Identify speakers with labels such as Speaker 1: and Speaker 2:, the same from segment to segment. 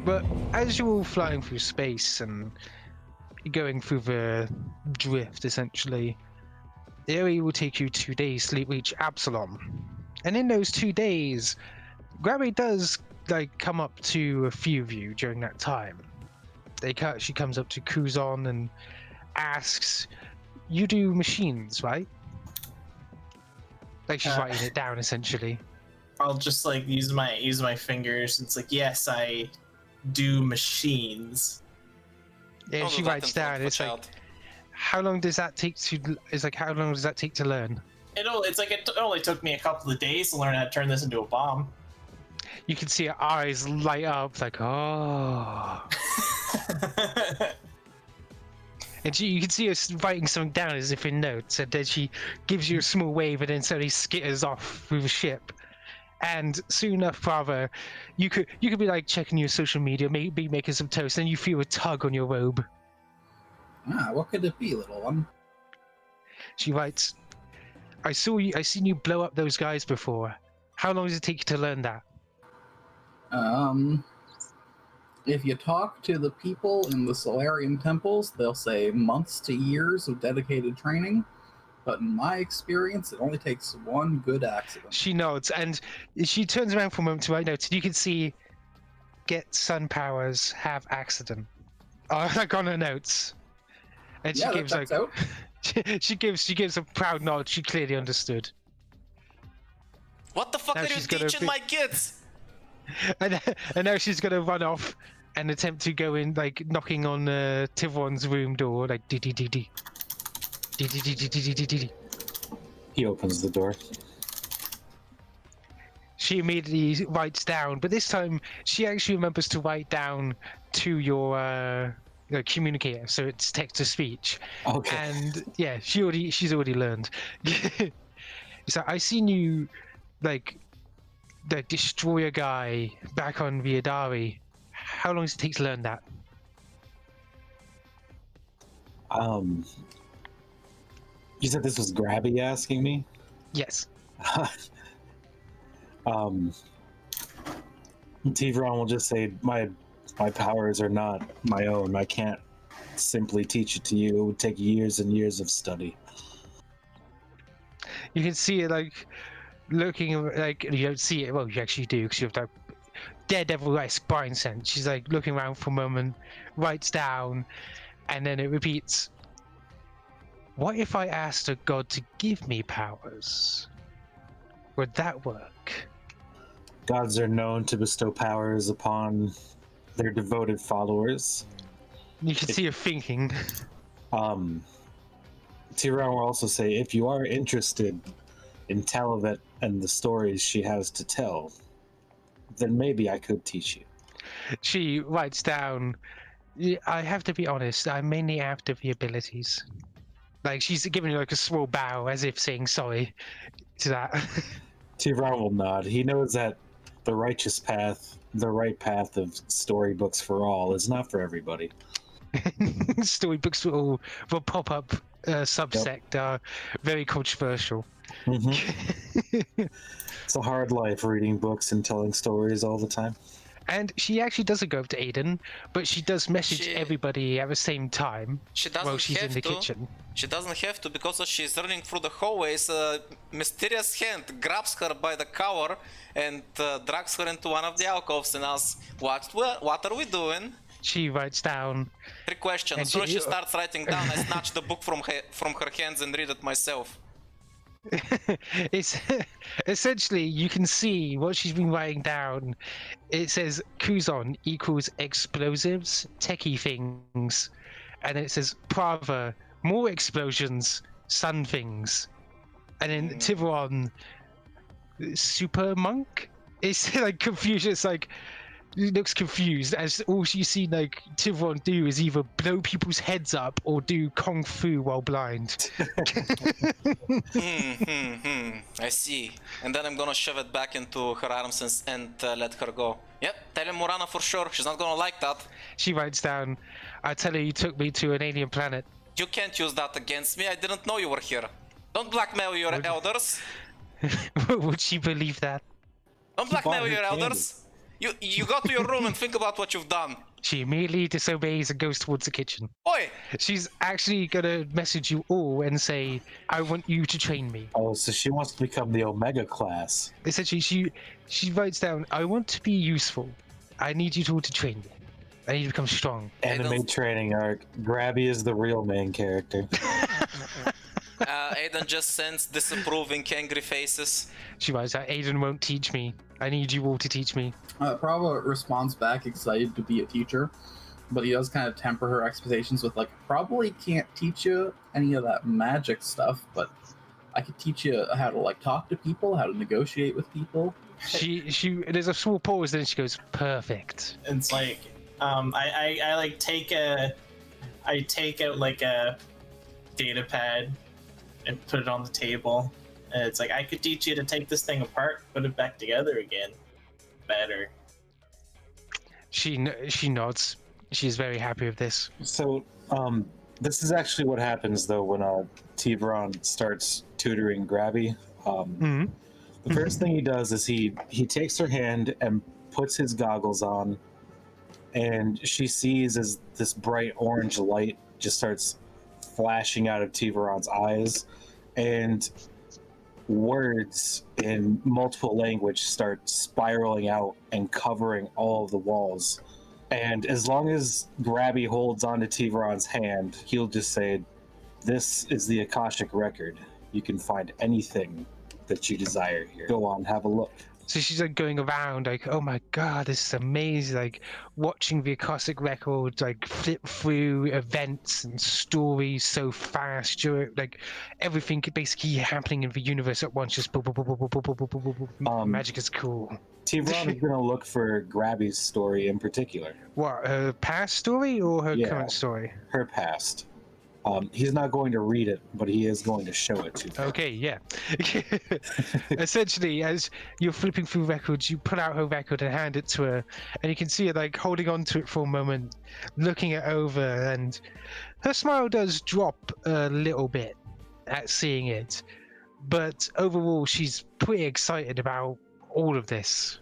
Speaker 1: But as you're all flying through space and going through the drift, essentially, the area will take you 2 days to reach Absalom. And in those 2 days, Gravity does come up to a few of you during that time. She comes up to Kuzon and asks, "You do machines, right?" She's writing it down essentially.
Speaker 2: I'll just use my fingers. It's yes, I do machines.
Speaker 1: Yeah, she writes down. It's how long does that take to? How long does that take to learn?
Speaker 2: It only took me a couple of days to learn how to turn this into a bomb.
Speaker 1: You can see her eyes light up, oh. And you can see her writing something down as if in notes, and then she gives you a small wave and then suddenly skitters off through the ship. And soon enough, Prava, you could be checking your social media, maybe making some toast, and you feel a tug on your robe.
Speaker 3: What could it be, little one?
Speaker 1: She writes, I seen you blow up those guys before. How long does it take you to learn that?
Speaker 3: If you talk to the people in the Solarian temples, they'll say months to years of dedicated training. But in my experience, it only takes one good accident.
Speaker 1: She nods, and she turns around for a moment to write notes. You can see, get sun powers, have accident. On her notes. And she gives she gives a proud nod. She clearly understood.
Speaker 4: What the fuck are you teaching my kids?
Speaker 1: And now she's gonna run off and attempt to go in, knocking on Thiveron's room door, dee.
Speaker 5: He opens the door.
Speaker 1: She immediately writes down, but this time she actually remembers to write down to your communicator, so it's text to speech.
Speaker 5: Okay.
Speaker 1: And yeah, she's already learned. So I seen you destroy a guy back on Viadari. How long does it take to learn that?
Speaker 5: You said this was Grabby asking me?
Speaker 1: Yes.
Speaker 5: Thiveron will just say, my powers are not my own. I can't simply teach it to you. It would take years and years of study.
Speaker 1: You can see it looking you don't see it. Well, you actually do, because you have that daredevil spine sense. She's looking around for a moment, writes down, and then it repeats. What if I asked a god to give me powers? Would that work?
Speaker 5: Gods are known to bestow powers upon their devoted followers.
Speaker 1: You can see her thinking.
Speaker 5: Thiveron will also say, if you are interested in Talavet and the stories she has to tell, then maybe I could teach you.
Speaker 1: She writes down, I have to be honest, I'm mainly after the abilities. She's giving you a small bow as if saying sorry to that.
Speaker 5: Thiveron will nod. He knows that the righteous path, the right path of storybooks for all is not for everybody.
Speaker 1: Storybooks will pop up subsect are very controversial.
Speaker 5: Mm-hmm. It's a hard life reading books and telling stories all the time.
Speaker 1: And she actually doesn't go up to Aiden, but she does message everybody at the same time while she's in the kitchen.
Speaker 4: She doesn't have to, because as she's running through the hallways, a mysterious hand grabs her by the collar and drags her into one of the alcoves and asks, what are we doing?
Speaker 1: She writes down...
Speaker 4: 3 questions. As soon as she starts writing down, I snatch the book from her hands and read it myself.
Speaker 1: It's essentially, you can see what she's been writing down. It says Kuzon equals explosives, techie things, and then it says Prava, more explosions, sun things, and then Thiveron, super monk. It's confusion. It's he looks confused as all you see Thiveron do is either blow people's heads up or do kung fu while blind.
Speaker 4: I see. And then I'm gonna shove it back into her arms and let her go. Yep, tell him Murana for sure. She's not gonna like that.
Speaker 1: She writes down, I tell her you took me to an alien planet.
Speaker 4: You can't use that against me. I didn't know you were here. Don't blackmail your elders.
Speaker 1: Would she believe that?
Speaker 4: Don't blackmail your elders. You go to your room and think about what you've done.
Speaker 1: She immediately disobeys and goes towards the kitchen.
Speaker 4: Oi!
Speaker 1: She's actually gonna message you all and say, "I want you to train me."
Speaker 5: Oh, so she wants to become the Omega class.
Speaker 1: Essentially, she writes down, "I want to be useful. I need you all to train me. I need to become strong."
Speaker 5: Anime training arc. Grabby is the real main character.
Speaker 4: Aiden just sends disapproving, angry faces.
Speaker 1: She writes out, "Aiden won't teach me. I need you all to teach me."
Speaker 3: Prava responds back excited to be a teacher, but he does kind of temper her expectations with like, probably can't teach you any of that magic stuff, but I could teach you how to like talk to people, how to negotiate with people.
Speaker 1: There's a small pause, then she goes, "Perfect."
Speaker 2: It's like, I like take out like a data pad and put it on the table. And it's like, I could teach you to take this thing apart, put it back together again. Better.
Speaker 1: She nods. She's very happy with this.
Speaker 5: So, this is actually what happens though when Thiveron starts tutoring Grabby. The first thing he does is he takes her hand and puts his goggles on, and she sees as this bright orange light just starts flashing out of Thiveron's eyes, and words in multiple language start spiraling out and covering all of the walls. And as long as Grabby holds onto Thiveron's hand, he'll just say, "This is the Akashic record. You can find anything that you desire here. Go on, have a look."
Speaker 1: So she's like going around like, "Oh my god, this is amazing!" Like watching the Akashic record like flip through events and stories so fast. Like everything basically happening in the universe at once. Just boom, boom, boom, boom, boom, boom, boom, boom, boom, boom. Magic is cool.
Speaker 5: Thiveron is gonna look for Grabby's story in particular.
Speaker 1: What, her past story or her current story?
Speaker 5: Her past. He's not going to read it, but he is going to show it to her.
Speaker 1: Okay, yeah. Essentially, as you're flipping through records, you pull out her record and hand it to her, and you can see her like holding on to it for a moment, looking it over, and her smile does drop a little bit at seeing it, but overall, she's pretty excited about all of this.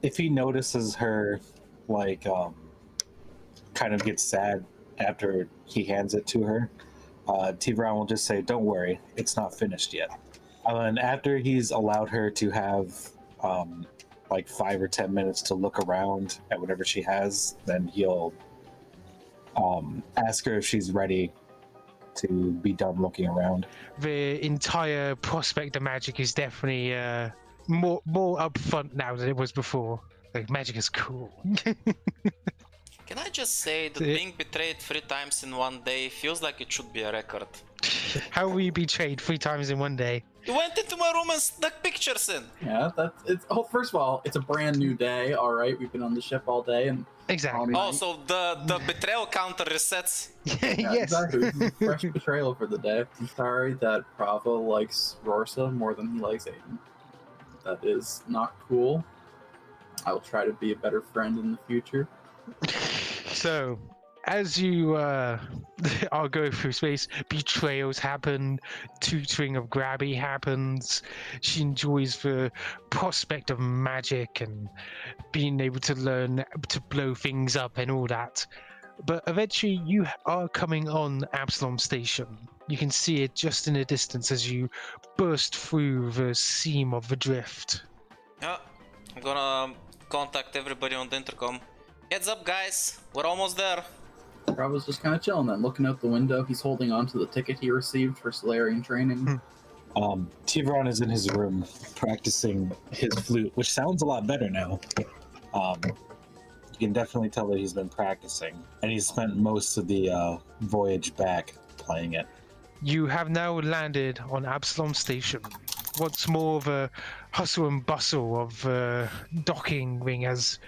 Speaker 5: If he notices her, like, kind of gets sad after he hands it to her, Thiveron will just say, "Don't worry, it's not finished yet." And after he's allowed her to have like 5 or 10 minutes to look around at whatever she has, then he'll ask her if she's ready to be done looking around.
Speaker 1: The entire prospect of magic is definitely more upfront now than it was before. Like, magic is cool.
Speaker 4: Can I just say that being betrayed 3 times in one day feels like it should be a record?
Speaker 1: How were you betrayed 3 times in one day?
Speaker 4: You went into my room and stuck pictures in!
Speaker 3: Yeah, it's. Oh, first of all, it's a brand new day. All right, we've been on the ship all day, and
Speaker 1: Exactly.
Speaker 4: Oh, so the betrayal counter resets.
Speaker 3: yeah,
Speaker 1: Yes.
Speaker 3: exactly. This is a fresh betrayal for the day. I'm sorry that Prava likes Rorsa more than he likes Aiden. That is not cool. I will try to be a better friend in the future.
Speaker 1: So, as you are going through space, betrayals happen, tutoring of Grabby happens. She enjoys the prospect of magic and being able to learn to blow things up and all that. But eventually, you are coming on Absalom Station. You can see it just in the distance as you burst through the seam of the drift.
Speaker 4: Yeah, I'm gonna contact everybody on the intercom. Heads up, guys, we're almost there.
Speaker 3: Prava's just kind of chilling then, looking out the window. He's holding on to the ticket he received for Solarian training.
Speaker 5: Thiveron is in his room practicing his flute, which sounds a lot better now. You can definitely tell that he's been practicing, and he's spent most of the voyage back playing it.
Speaker 1: You have now landed on Absalom Station. Once more of a hustle and bustle of docking ring, as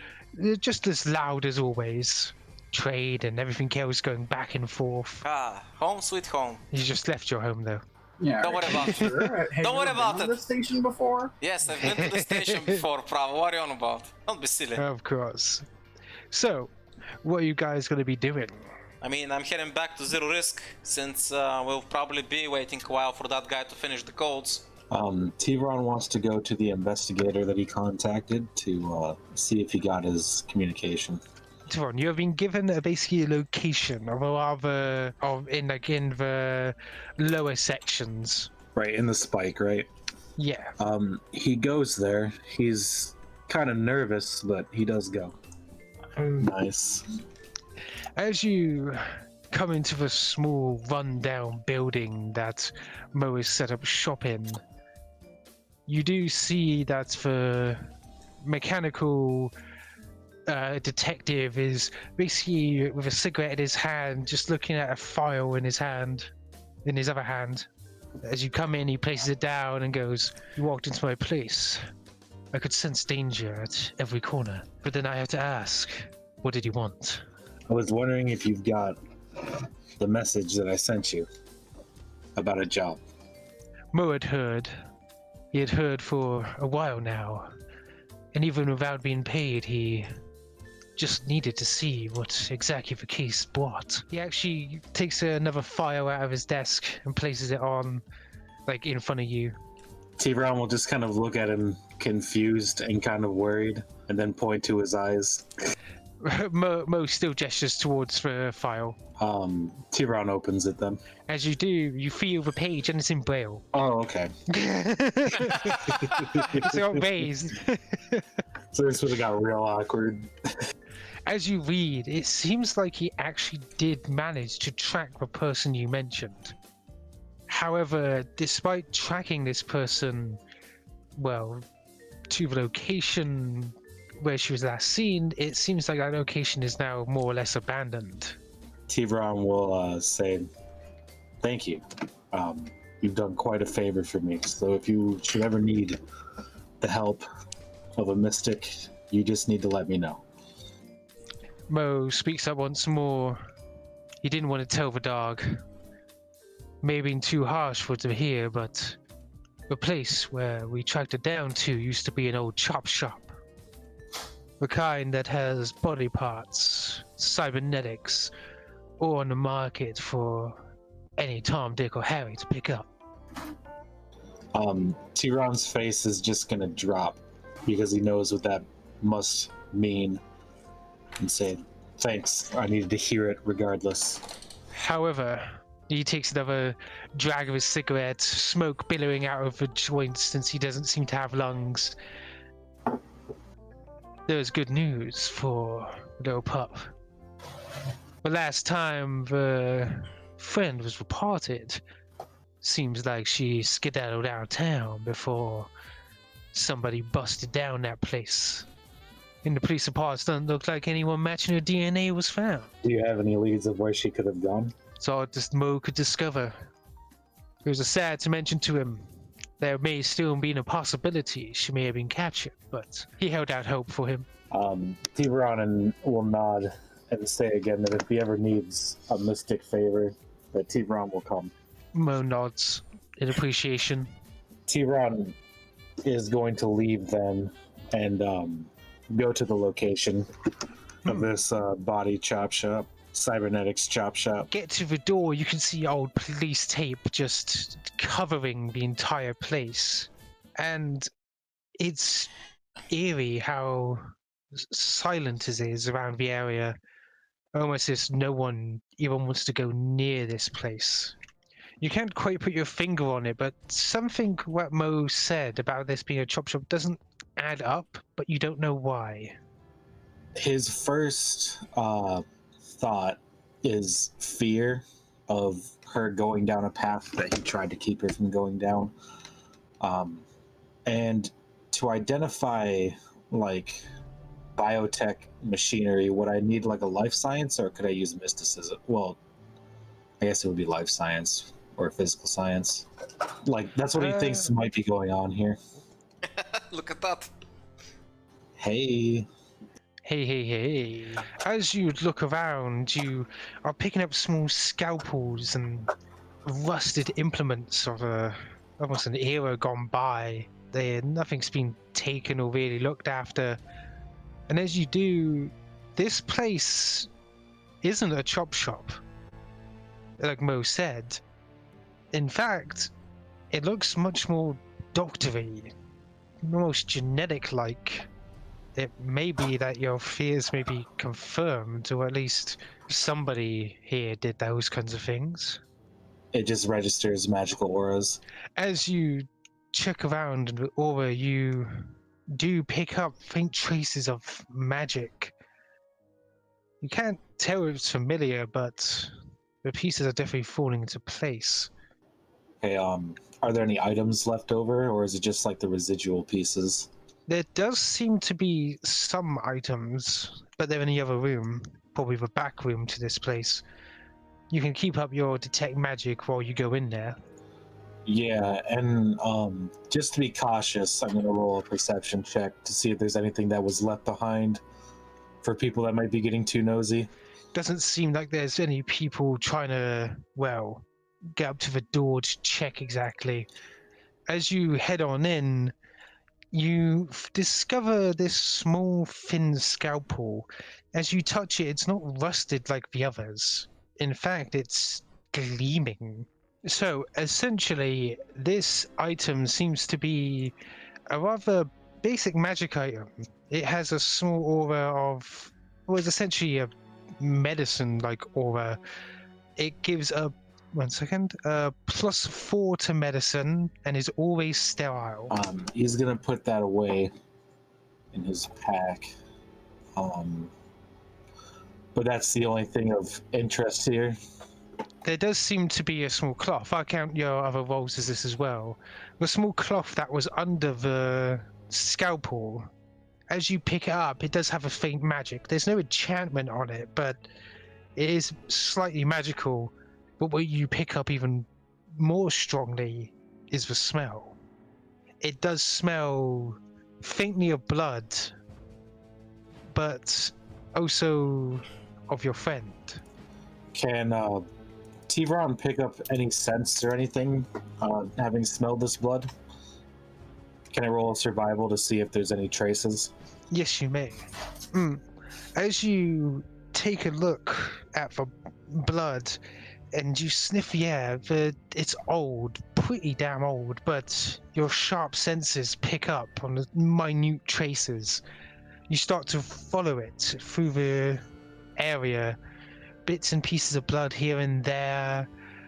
Speaker 1: just as loud as always. Trade and everything else going back and forth.
Speaker 4: Ah, home sweet home.
Speaker 1: You just left your home though.
Speaker 3: Yeah.
Speaker 4: Don't worry about it.
Speaker 3: Sure. Hey,
Speaker 4: Don't worry about
Speaker 3: been
Speaker 4: it.
Speaker 3: to the station before?
Speaker 4: Yes, I've been to the station before, Prava. What are you on about? Don't be silly.
Speaker 1: Of course. So, what are you guys going to be doing?
Speaker 4: I mean, I'm heading back to Zero Risk, since we'll probably be waiting a while for that guy to finish the codes.
Speaker 5: Thiveron wants to go to the investigator that he contacted to see if he got his communication.
Speaker 1: Thiveron, you have been given basically a location of a rather in the lower sections.
Speaker 5: Right, in the spike, right?
Speaker 1: Yeah.
Speaker 5: He goes there. He's kind of nervous, but he does go. Nice.
Speaker 1: As you come into the small rundown building that Mo has set up shop in, you do see that the mechanical detective is basically with a cigarette in his hand, just looking at a file in his other hand. As you come in, he places it down and goes, "You walked into my place. I could sense danger at every corner, but then I have to ask, what did you want?"
Speaker 5: I was wondering if you've got the message that I sent you about a job.
Speaker 1: Mo had heard. He had heard for a while now, and even without being paid, he just needed to see what exactly the case brought. He actually takes another file out of his desk and places it on, like, in front of you.
Speaker 5: Thiveron will just kind of look at him confused and kind of worried, and then point to his eyes.
Speaker 1: Mo still gestures towards the file.
Speaker 5: Thiveron opens it then.
Speaker 1: As you do, you feel the page and it's in Braille.
Speaker 5: Oh, okay.
Speaker 1: It's all raised.
Speaker 5: So this would have got real awkward.
Speaker 1: As you read, it seems like he actually did manage to track the person you mentioned. However, despite tracking this person, well, to the location where she was last seen, it seems like that location is now more or less abandoned.
Speaker 5: Thiveron will say, "Thank you. You've done quite a favor for me. So if you should ever need the help of a mystic, you just need to let me know."
Speaker 1: Mo speaks up once more. He didn't want to tell the dog. Maybe too harsh for it to hear, but the place where we tracked it down to used to be an old chop shop. The kind that has body parts, cybernetics, all on the market for any Tom, Dick, or Harry to pick up.
Speaker 5: Thiveron's face is just gonna drop because he knows what that must mean, and say, "Thanks, I needed to hear it regardless."
Speaker 1: However, he takes another drag of his cigarette, smoke billowing out of the joint since he doesn't seem to have lungs. There's good news for little pup. The last time the friend was reported, seems like she skedaddled out of town before somebody busted down that place. In the police reports, doesn't look like anyone matching her DNA was found.
Speaker 5: Do you have any leads of where she could have gone?
Speaker 1: So all just Mo could discover. It was sad to mention to him there may still be a possibility she may have been captured, but he held out hope for him.
Speaker 5: Thiveron will nod and say again that if he ever needs a mystic favor, that Thiveron will come.
Speaker 1: Mo nods in appreciation.
Speaker 5: Thiveron is going to leave then and go to the location of this body chop shop, cybernetics chop shop.
Speaker 1: Get to the door, you can see old police tape just covering the entire place. And it's eerie how silent it is around the area. Almost as no one even wants to go near this place. You can't quite put your finger on it, but something what Mo said about this being a chop shop doesn't add up, but you don't know why.
Speaker 5: His first thought is fear of her going down a path that he tried to keep her from going down. And to identify like biotech machinery, would I need like a life science or could I use mysticism? Well, I guess it would be life science or physical science. Like that's what he thinks might be going on here.
Speaker 4: Look at that.
Speaker 5: Hey.
Speaker 1: Hey. As you look around, you are picking up small scalpels and rusted implements of almost an era gone by. Nothing's been taken or really looked after. And as you do, this place isn't a chop shop, like Mo said. In fact, it looks much more doctory, almost genetic-like. It may be that your fears may be confirmed, or at least somebody here did those kinds of things.
Speaker 5: It just registers magical auras.
Speaker 1: As you check around in the aura, you do pick up faint traces of magic. You can't tell if it's familiar, but the pieces are definitely falling into place.
Speaker 5: Okay, are there any items left over, or is it just like the residual pieces?
Speaker 1: There does seem to be some items, but they're in the other room, probably the back room to this place. You can keep up your detect magic while you go in there.
Speaker 5: Yeah, and just to be cautious, I'm going to roll a perception check to see if there's anything that was left behind for people that might be getting too nosy.
Speaker 1: Doesn't seem like there's any people trying to, well, get up to the door to check exactly. As you head on in, you discover this small, thin scalpel. As you touch it, it's not rusted like the others. In fact, it's gleaming. So, essentially, this item seems to be a rather basic magic item. It has a small aura of, well, it's essentially a medicine-like aura. It gives a +4 to medicine and is always sterile.
Speaker 5: He's gonna put that away in his pack. But that's the only thing of interest here.
Speaker 1: There does seem to be a small cloth. I count your other rolls as this as well. The small cloth that was under the scalpel. As you pick it up, it does have a faint magic. There's no enchantment on it, but it is slightly magical. But what you pick up even more strongly is the smell. It does smell faintly of blood, but also of your friend.
Speaker 5: Can Thiveron pick up any scents or anything, having smelled this blood? Can I roll a survival to see if there's any traces?
Speaker 1: Yes, you may. As you take a look at the blood and you sniff the air, it's old, pretty damn old, but your sharp senses pick up on the minute traces. You start to follow it through the area, bits and pieces of blood here and there.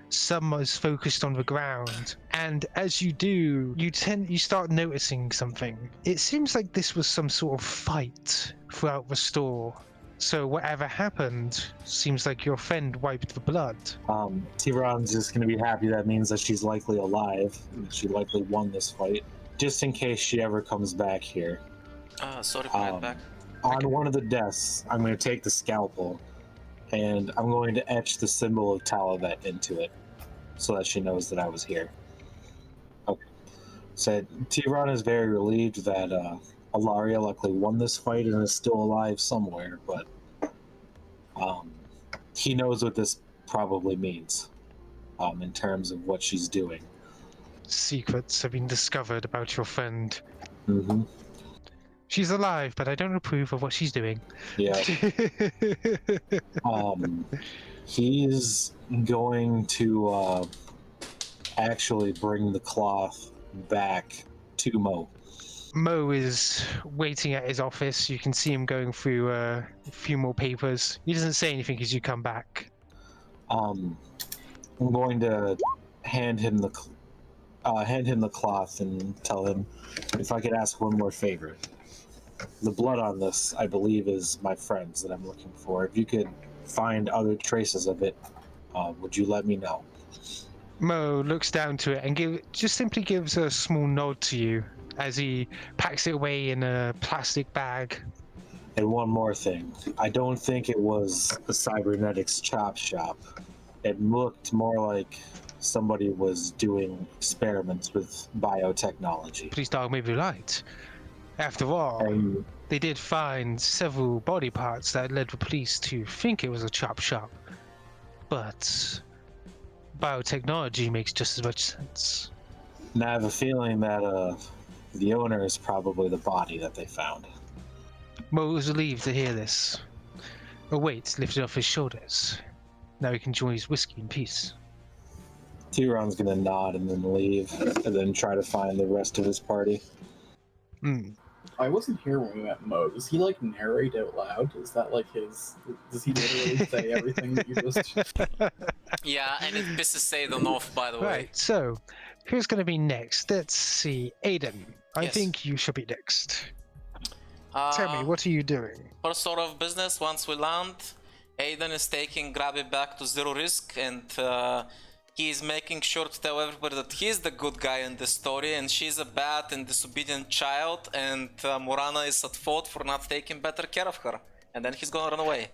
Speaker 1: Some is focused on the ground, and as you do, you start noticing something. It seems like this was some sort of fight throughout the store. So whatever happened, seems like your friend wiped the blood.
Speaker 5: Thiveron's just going to be happy. That means that she's likely alive. She likely won this fight. Just in case she ever comes back here.
Speaker 4: Sorry, bring it back.
Speaker 5: On one of the desks, I'm going to take the scalpel, and I'm going to etch the symbol of Talavet into it, so that she knows that I was here. Okay. So Thiveron is very relieved that Alaria luckily won this fight and is still alive somewhere, but he knows what this probably means in terms of what she's doing.
Speaker 1: Secrets have been discovered about your friend.
Speaker 5: Mm-hmm.
Speaker 1: She's alive, but I don't approve of what she's doing.
Speaker 5: Yeah. He's going to actually bring the cloth back to Mo.
Speaker 1: Mo is waiting at his office. You can see him going through a few more papers. He doesn't say anything as you come back.
Speaker 5: I'm going to hand him the cloth and tell him if I could ask one more favor. The blood on this, I believe, is my friend's that I'm looking for. If you could find other traces of it, would you let me know?
Speaker 1: Mo looks down to it and simply gives a small nod to you as he packs it away in a plastic bag.
Speaker 5: And one more thing. I don't think it was a cybernetics chop shop. It looked more like somebody was doing experiments with biotechnology.
Speaker 1: Please don't make me right. After all, they did find several body parts that led the police to think it was a chop shop. But biotechnology makes just as much sense.
Speaker 5: And I have a feeling that the owner is probably the body that they found.
Speaker 1: Mo was relieved to hear this. A weight lifted off his shoulders. Now he can enjoy his whiskey in peace.
Speaker 5: Thiveron's gonna nod and then leave, and then try to find the rest of his party.
Speaker 3: I wasn't here when we met Mo. Does he like narrate out loud? Is that like his? Does he literally say everything that you just?
Speaker 4: Yeah, and it pisses Aiden off, by the way.
Speaker 1: Right, so who's going to be next? Let's see. Aiden, I
Speaker 4: Yes.
Speaker 1: think you should be next. Tell me, what are you doing?
Speaker 4: First sort of business, once we land, Aiden is taking Grabby back to zero risk, and he is making sure to tell everybody that he's the good guy in this story, and she's a bad and disobedient child, and Murana is at fault for not taking better care of her. And then he's gonna run away.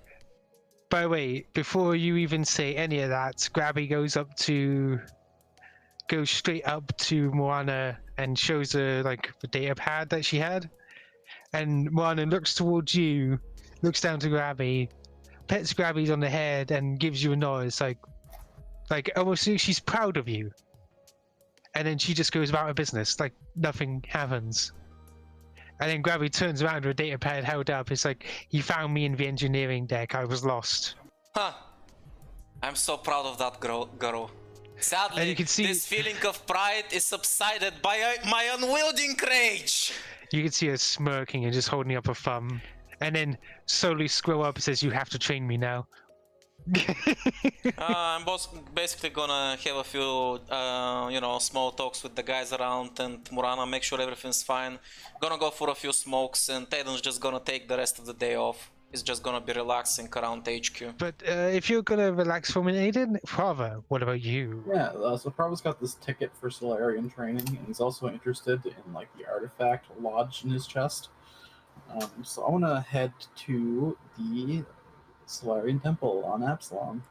Speaker 1: By the way, before you even say any of that, Grabby goes straight up to Moana and shows her like the data pad that she had. And Moana looks towards you, looks down to Grabby, pets Grabby on the head, and gives you a nod. It's like almost she's proud of you. And then she just goes about her business, like nothing happens. And then Grabby turns around with a data pad held up. It's like, he found me in the engineering deck. I was lost.
Speaker 4: Huh. I'm so proud of that girl. Sadly,
Speaker 1: And you can see-
Speaker 4: this feeling of pride is subsided by my unwielding rage.
Speaker 1: You can see her smirking and just holding up a thumb. And then slowly scroll up and says, you have to train me now.
Speaker 4: I'm basically gonna have a few, small talks with the guys around, and Murana, make sure everything's fine. Gonna go for a few smokes, and Aiden's just gonna take the rest of the day off. He's just gonna be relaxing around HQ.
Speaker 1: But if you're going to relax for a minute, Aiden, Prava, what about you?
Speaker 3: Yeah, so Prava's got this ticket for Solarian training, and he's also interested in like the artifact lodged in his chest. So I want to head to the Solarian Temple on Absalom.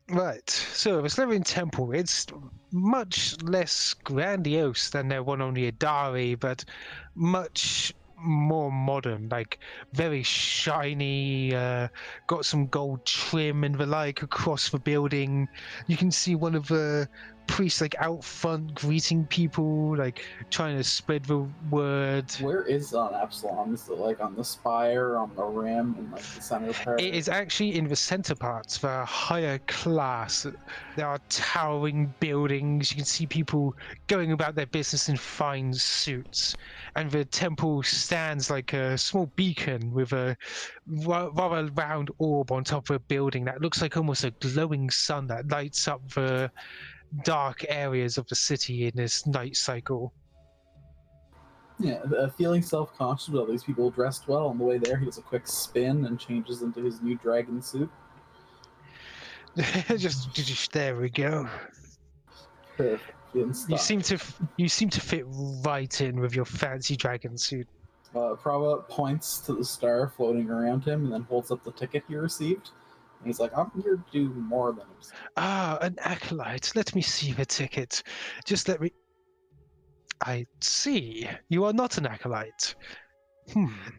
Speaker 1: Right, so the Solarian Temple, it's much less grandiose than their one on the Adari, but much more modern, like very shiny, got some gold trim and the like across the building. You can see one of the priests like out front greeting people, like trying to spread the word.
Speaker 3: Where is on Absalom? Is it like on the spire, on the rim, in like the center part?
Speaker 1: It is actually in the center parts, the higher class. There are towering buildings. You can see people going about their business in fine suits. And the temple stands like a small beacon with a rather round orb on top of a building that looks like almost a glowing sun that lights up the dark areas of the city in this night cycle.
Speaker 3: Yeah, feeling self-conscious about these people dressed well. On the way there, he does a quick spin and changes into his new dragon suit.
Speaker 1: just there we go.
Speaker 3: Perfect. In style.
Speaker 1: You seem to fit right in with your fancy dragon suit.
Speaker 3: Prava points to the star floating around him and then holds up the ticket he received. And he's like, I'm here to do more than himself.
Speaker 1: Ah, an acolyte. Let me see the ticket. Just let me... I see. You are not an acolyte.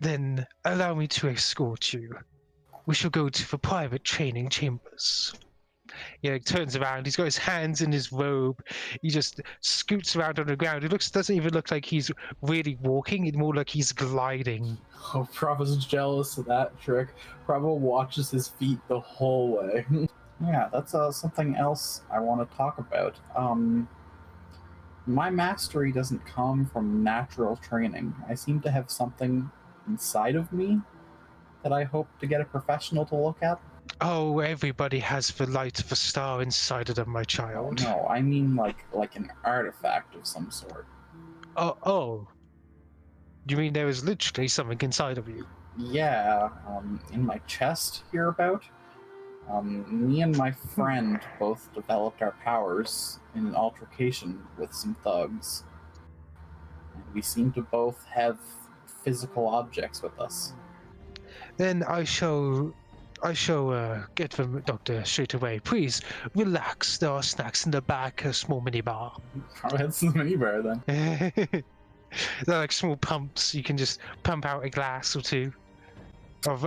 Speaker 1: Then allow me to escort you. We shall go to the private training chambers. He like, turns around. He's got his hands in his robe. He just scoots around on the ground. It doesn't even look like he's really walking. It's more like he's gliding.
Speaker 3: Oh, Prava's jealous of that trick. Prava watches his feet the whole way. Yeah, that's something else I want to talk about. My mastery doesn't come from natural training. I seem to have something inside of me that I hope to get a professional to look at.
Speaker 1: Oh, everybody has the light of a star inside of them, my child.
Speaker 3: No, I mean like an artifact of some sort.
Speaker 1: Oh. You mean there is literally something inside of you?
Speaker 3: Yeah, in my chest hereabout. Me and my friend both developed our powers in an altercation with some thugs. And we seem to both have physical objects with us.
Speaker 1: Then I shall get the doctor straight away. Please relax. There are snacks in the back, a small mini bar.
Speaker 3: Probably had some minibar then.
Speaker 1: They're like small pumps. You can just pump out a glass or two of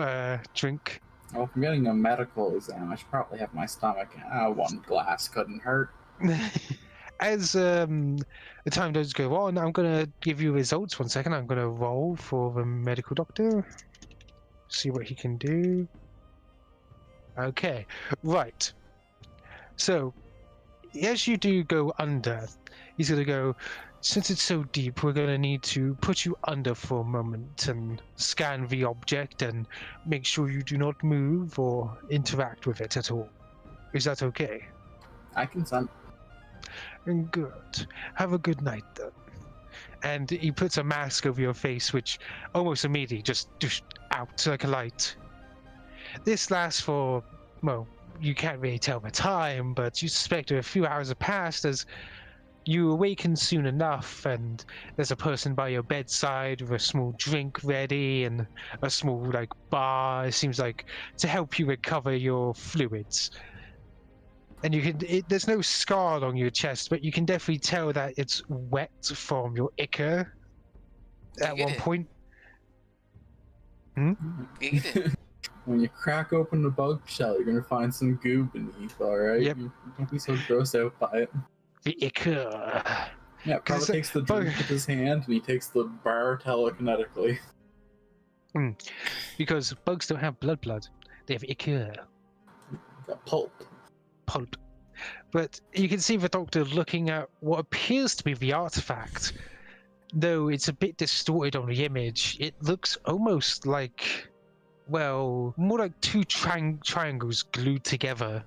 Speaker 1: drink.
Speaker 3: Well, if I'm getting a medical exam, I should probably have my stomach. One glass couldn't hurt.
Speaker 1: As the time does go on, I'm gonna give you results. 1 second. I'm gonna roll for the medical doctor. See what he can do. Okay, right. So as you do go under, he's going to go, since it's so deep, we're going to need to put you under for a moment and scan the object and make sure you do not move or interact with it at all. Is that okay?
Speaker 3: I consent.
Speaker 1: Good. Have a good night, then. And he puts a mask over your face, which almost immediately just out like a light. This lasts for, well, you can't really tell the time, but you suspect a few hours have passed as you awaken soon enough, and there's a person by your bedside with a small drink ready and a small, like, bar, it seems like, to help you recover your fluids. And you can, there's no scar along your chest, but you can definitely tell that it's wet from your ichor at one point.
Speaker 4: Giggity.
Speaker 3: When you crack open the bug shell, you're gonna find some goo beneath, alright?
Speaker 1: Yep.
Speaker 3: Don't be so grossed out by it.
Speaker 1: The ichor.
Speaker 3: Yeah, Prava takes the drink with his hand and he takes the bar telekinetically.
Speaker 1: Because bugs don't have blood, they have ichor.
Speaker 3: Got pulp.
Speaker 1: But you can see the doctor looking at what appears to be the artifact. Though it's a bit distorted on the image, it looks almost like, well, more like two triangles glued together.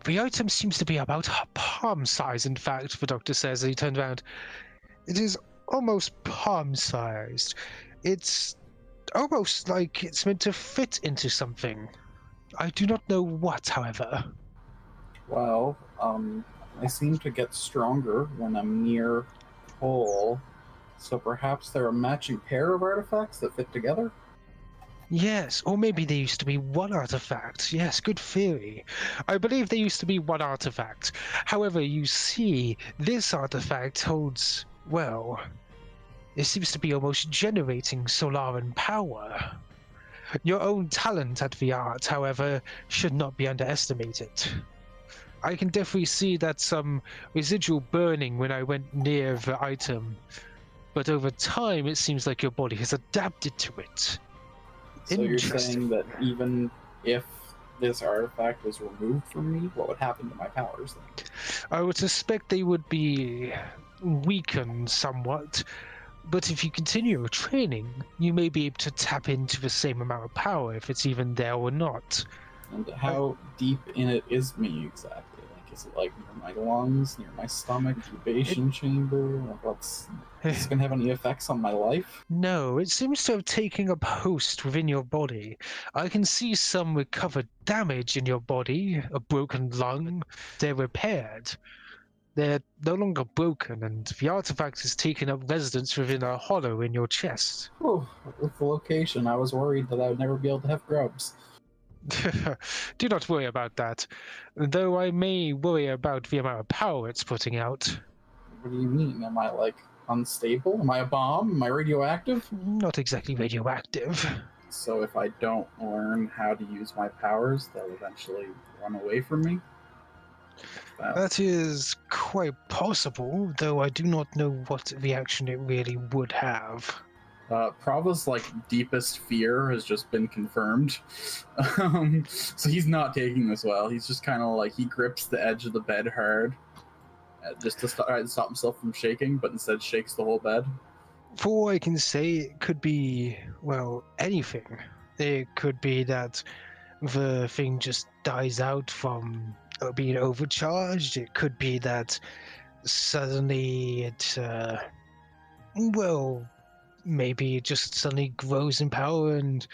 Speaker 1: The item seems to be about palm size, in fact, the doctor says as he turned around. It is almost palm sized. It's almost like it's meant to fit into something. I do not know what, however.
Speaker 3: Well, I seem to get stronger when I'm near whole, so perhaps they're a matching pair of artifacts that fit together?
Speaker 1: Yes, or maybe they used to be one artifact. Yes, good theory. I believe they used to be one artifact. However, you see, this artifact holds, well, it seems to be almost generating Solaran power. Your own talent at the art, however, should not be underestimated. I can definitely see that some residual burning when I went near the item, but over time it seems like your body has adapted to it.
Speaker 3: So you're saying that even if this artifact was removed from me, what would happen to my powers then?
Speaker 1: I would suspect they would be weakened somewhat, but if you continue your training, you may be able to tap into the same amount of power if it's even there or not.
Speaker 3: And how deep in it is me exactly? Like, is it like near my lungs, near my stomach, incubation chamber? Like, is this gonna have any effects on my life?
Speaker 1: No, it seems to have taken up host within your body. I can see some recovered damage in your body, a broken lung. They're repaired. They're no longer broken, and the artifact has taken up residence within a hollow in your chest.
Speaker 3: Oh, with the location, I was worried that I would never be able to have grubs.
Speaker 1: Do not worry about that, though I may worry about the amount of power it's putting out.
Speaker 3: What do you mean? Am I, like, unstable? Am I a bomb? Am I radioactive?
Speaker 1: Not exactly radioactive.
Speaker 3: So if I don't learn how to use my powers, they'll eventually run away from me?
Speaker 1: That is quite possible, though I do not know what reaction it really would have.
Speaker 3: Prava's, like, deepest fear has just been confirmed. So he's not taking this well. He's just kind of like, he grips the edge of the bed hard just to stop himself from shaking, but instead shakes the whole bed.
Speaker 1: For all I can say, it could be, well, anything. It could be that the thing just dies out from being overcharged. It could be that suddenly it, well, maybe it just suddenly grows in power and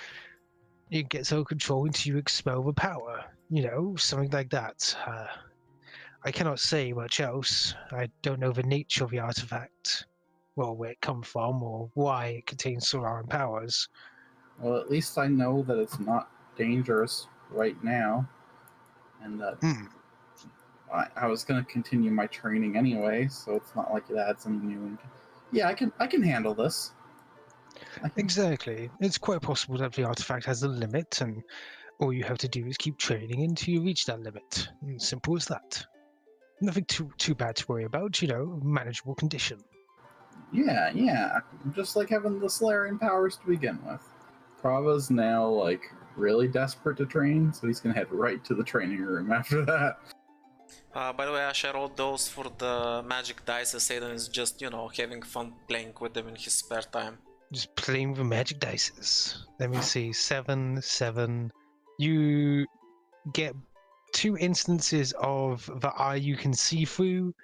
Speaker 1: it gets out of control until you expel the power. You know, something like that. I cannot say much else. I don't know the nature of the artifact, well, where it comes from, or why it contains Solaran powers.
Speaker 3: Well, at least I know that it's not dangerous right now, and that I was going to continue my training anyway, so it's not like it adds any new. Yeah, I can handle this.
Speaker 1: Exactly. It's quite possible that the artifact has a limit, and all you have to do is keep training until you reach that limit. Simple as that. Nothing too bad to worry about, you know, manageable condition.
Speaker 3: Yeah. Just like having the Solarian powers to begin with. Prava's now, like, really desperate to train, so he's gonna head right to the training room after that.
Speaker 4: By the way, I share all those for the magic dice. Aiden is just, having fun playing with them in his spare time.
Speaker 1: Just playing with magic dices. Let me see. 7, 7. You get 2 instances of the eye you can see through,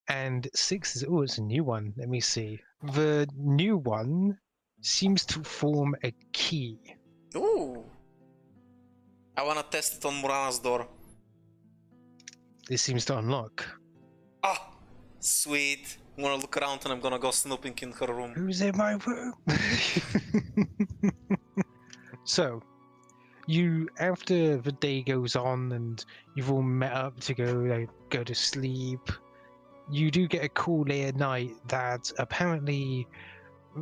Speaker 1: and 6 is it's a new one. Let me see. The new one seems to form a key.
Speaker 4: Ooh. I wanna test it on Murana's door.
Speaker 1: This seems to unlock.
Speaker 4: Ah, sweet. I'm gonna look around and I'm gonna go snooping in her room.
Speaker 1: Who's in my room? So, you, after the day goes on and you've all met up to go to sleep, you do get a call late at night that apparently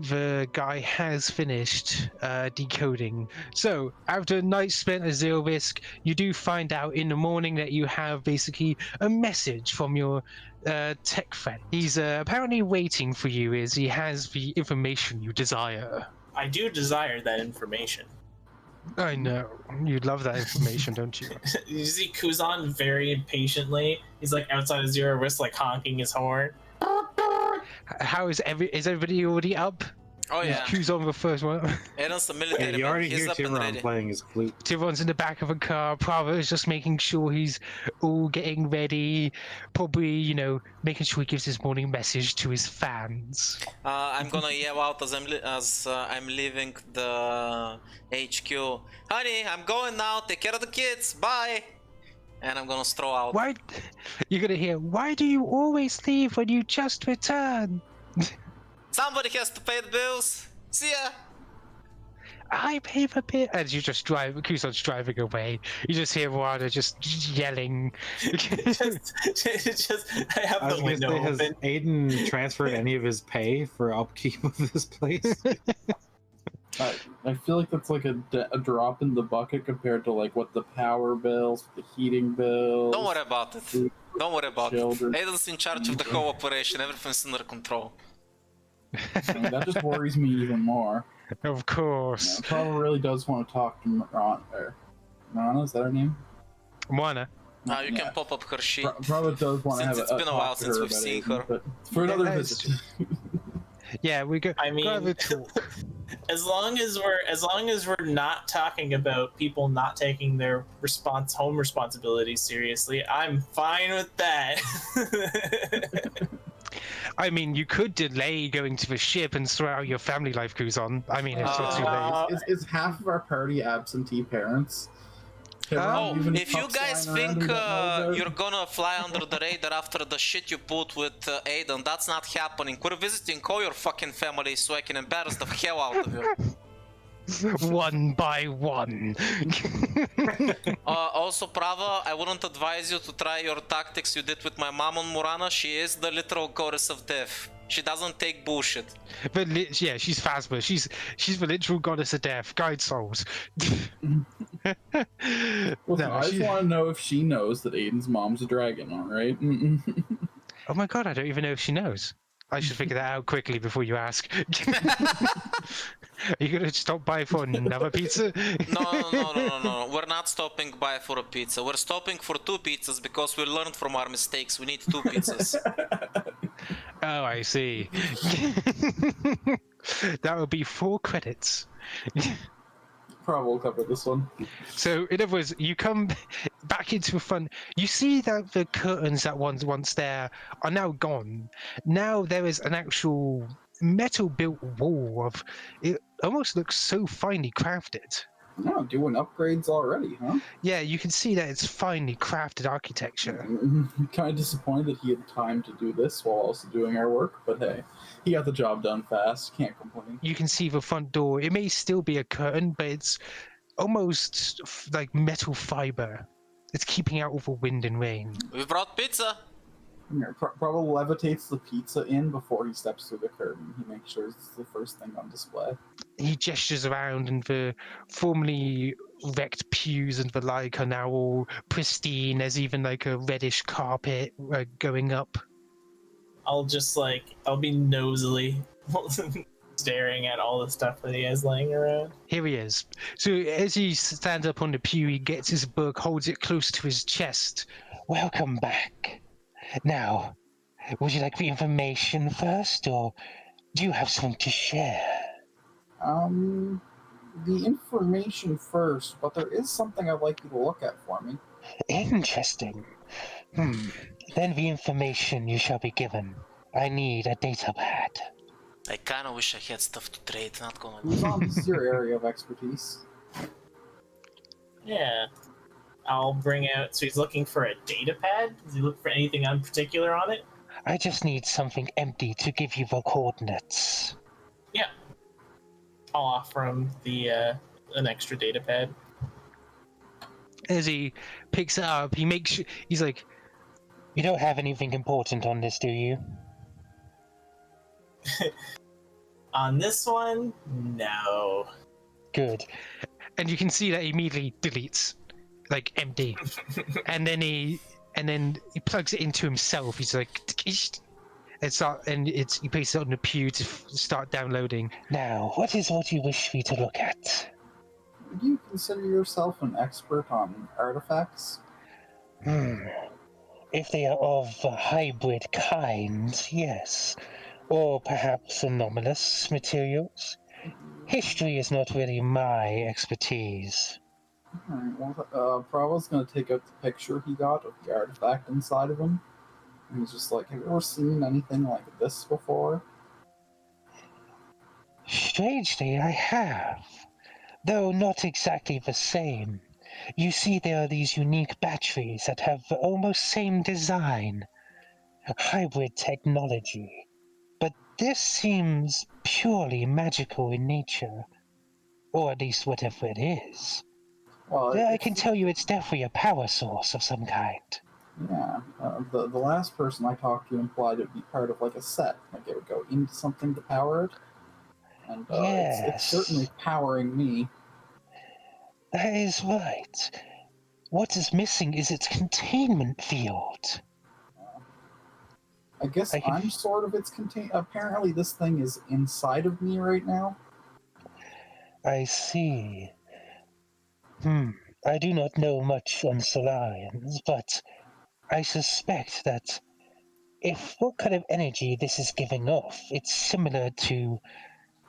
Speaker 1: the guy has finished decoding. So, after a night spent at zero risk, you do find out in the morning that you have basically a message from your tech friend. He's apparently waiting for you as he has the information you desire.
Speaker 2: I do desire that information.
Speaker 1: I know. You love that information, don't you?
Speaker 2: You see Kuzon very impatiently. He's like outside of zero risk, like honking his horn.
Speaker 1: How is everybody already up?
Speaker 4: Oh yeah.
Speaker 1: Kuzon the first one.
Speaker 4: Aiden's the military
Speaker 5: Yeah, you
Speaker 4: man.
Speaker 5: already
Speaker 4: He's
Speaker 5: hear
Speaker 4: up and
Speaker 5: Thiveron
Speaker 4: ready.
Speaker 5: playing his flute.
Speaker 1: Thiveron's in the back of a car. Prava is just making sure he's all getting ready. Probably, making sure he gives his morning message to his fans.
Speaker 4: I'm gonna yell out as I'm leaving the HQ. Honey, I'm going now. Take care of the kids. Bye. And I'm gonna stroll out.
Speaker 1: Why? You're gonna hear, why do you always leave when you just return?
Speaker 4: Somebody has to pay the bills. See ya.
Speaker 1: I pay the bill. As you just drive, Kuzon's driving away. You just hear Wada just yelling.
Speaker 2: I have
Speaker 5: I was
Speaker 2: the
Speaker 5: gonna
Speaker 2: window
Speaker 5: say, has
Speaker 2: open.
Speaker 5: Aiden transferred any of his pay for upkeep of this place?
Speaker 3: I feel like that's like a drop in the bucket compared to like what the power bills, the heating bills.
Speaker 4: Don't worry about it. Don't worry about
Speaker 3: Children.
Speaker 4: it. Aiden's in charge of the whole operation. Everything's under control.
Speaker 3: I mean, that just worries me even more.
Speaker 1: Of course.
Speaker 3: Prava really does want to talk to Marana, is that her name?
Speaker 1: Moana.
Speaker 4: Now you can pop up her sheet.
Speaker 3: Prava does want to
Speaker 4: Since
Speaker 3: have
Speaker 4: it's been a
Speaker 3: talk
Speaker 4: while
Speaker 3: to
Speaker 4: since
Speaker 3: her
Speaker 4: we've
Speaker 3: about
Speaker 4: seen
Speaker 3: Aiden,
Speaker 4: her.
Speaker 3: but for another
Speaker 1: that's
Speaker 3: visit.
Speaker 1: Yeah, we go.
Speaker 2: I mean,
Speaker 1: go have a talk.
Speaker 2: as long as we're not talking about people not taking their home responsibilities seriously, I'm fine with that.
Speaker 1: I mean, you could delay going to the ship and sort out your family life, Kuzon. I mean, it's not too late.
Speaker 3: Is half of our party absentee parents?
Speaker 4: Oh,
Speaker 3: Even
Speaker 4: if you
Speaker 3: pups
Speaker 4: guys
Speaker 3: flying around
Speaker 4: think
Speaker 3: we don't know about?
Speaker 4: you're gonna fly under the radar after the shit you put with Aiden, that's not happening. We're visiting all your fucking family so I can embarrass the hell out of you.
Speaker 1: One by one.
Speaker 4: Also, Prava, I wouldn't advise you to try your tactics you did with my mom on Murana. She is the literal goddess of death. She doesn't take bullshit.
Speaker 1: But yeah, she's Phasma. She's the literal goddess of death. Guide souls.
Speaker 3: Well,
Speaker 1: No,
Speaker 3: I just
Speaker 1: she-
Speaker 3: want to know if she knows that Aiden's mom's a dragon, alright?
Speaker 1: Oh my god, I don't even know if she knows. I should figure that out quickly before you ask. Are you gonna stop by for another pizza?
Speaker 4: No. We're not stopping by for a pizza. We're stopping for 2 pizzas because we learned from our mistakes. We need 2 pizzas.
Speaker 1: Oh, I see. That would be 4 credits.
Speaker 3: Probably will cover this one.
Speaker 1: So, in other words, you come back into the front. You see that the curtains that once there are now gone. Now there is an actual metal-built wall of. It almost looks so finely crafted.
Speaker 3: Oh, doing upgrades already, huh?
Speaker 1: Yeah, you can see that it's finely crafted architecture.
Speaker 3: Kind of disappointed that he had time to do this while also doing our work, but hey, he got the job done fast. Can't complain.
Speaker 1: You can see the front door. It may still be a curtain, but it's almost like metal fiber. It's keeping out all the wind and rain.
Speaker 4: We brought pizza.
Speaker 3: Here, probably levitates the pizza in before he steps through the curtain. He makes sure it's the first thing on display.
Speaker 1: He gestures around, and the formerly wrecked pews and the like are now all pristine. There's even like a reddish carpet going up.
Speaker 2: I'll be nosily staring at all the stuff that he has laying around.
Speaker 1: Here he is. So as he stands up on the pew, he gets his book, holds it close to his chest. Welcome back. Now, would you like the information first, or do you have something to share?
Speaker 3: The information first, but there is something I'd like you to look at for me.
Speaker 1: Interesting. Then the information you shall be given. I need a data pad.
Speaker 4: I kinda wish I had stuff to trade, not gonna lie.
Speaker 3: Kuzon, this is your area of expertise.
Speaker 2: Yeah. I'll bring out. So he's looking for a data pad. Does he look for anything in particular on it?
Speaker 1: I just need something empty to give you the coordinates.
Speaker 2: Yeah. I'll offer him the an extra data pad.
Speaker 1: As he picks it up, he makes sure, he's like, "You don't have anything important on this, do you?"
Speaker 2: On this one, no.
Speaker 1: Good. And you can see that he immediately deletes, like, empty. and then he plugs it into himself. He's like, he places it on the pew to start downloading. Now, what is what you wish me to look at?
Speaker 3: Would you consider yourself an expert on artifacts?
Speaker 1: If they are of a hybrid kind, yes. Or perhaps anomalous materials. History is not really my expertise.
Speaker 3: Alright, well, Prava's gonna take out the picture he got of the artifact inside of him. And he's just like, have you ever seen anything like this before?
Speaker 1: Strangely, I have. Though not exactly the same. You see, there are these unique batteries that have the almost same design. Hybrid technology. But this seems purely magical in nature. Or at least whatever it is.
Speaker 3: Well,
Speaker 1: I can tell you it's definitely a power source of some kind.
Speaker 3: Yeah, the last person I talked to implied it'd be part of like a set, like it would go into something to power it. And it's
Speaker 1: Yes.
Speaker 3: certainly powering me.
Speaker 1: That is right. What is missing is its containment field.
Speaker 3: I guess I'm sort of its Apparently, this thing is inside of me right now.
Speaker 1: I see. I do not know much on Solarians, but I suspect that if what kind of energy this is giving off, it's similar to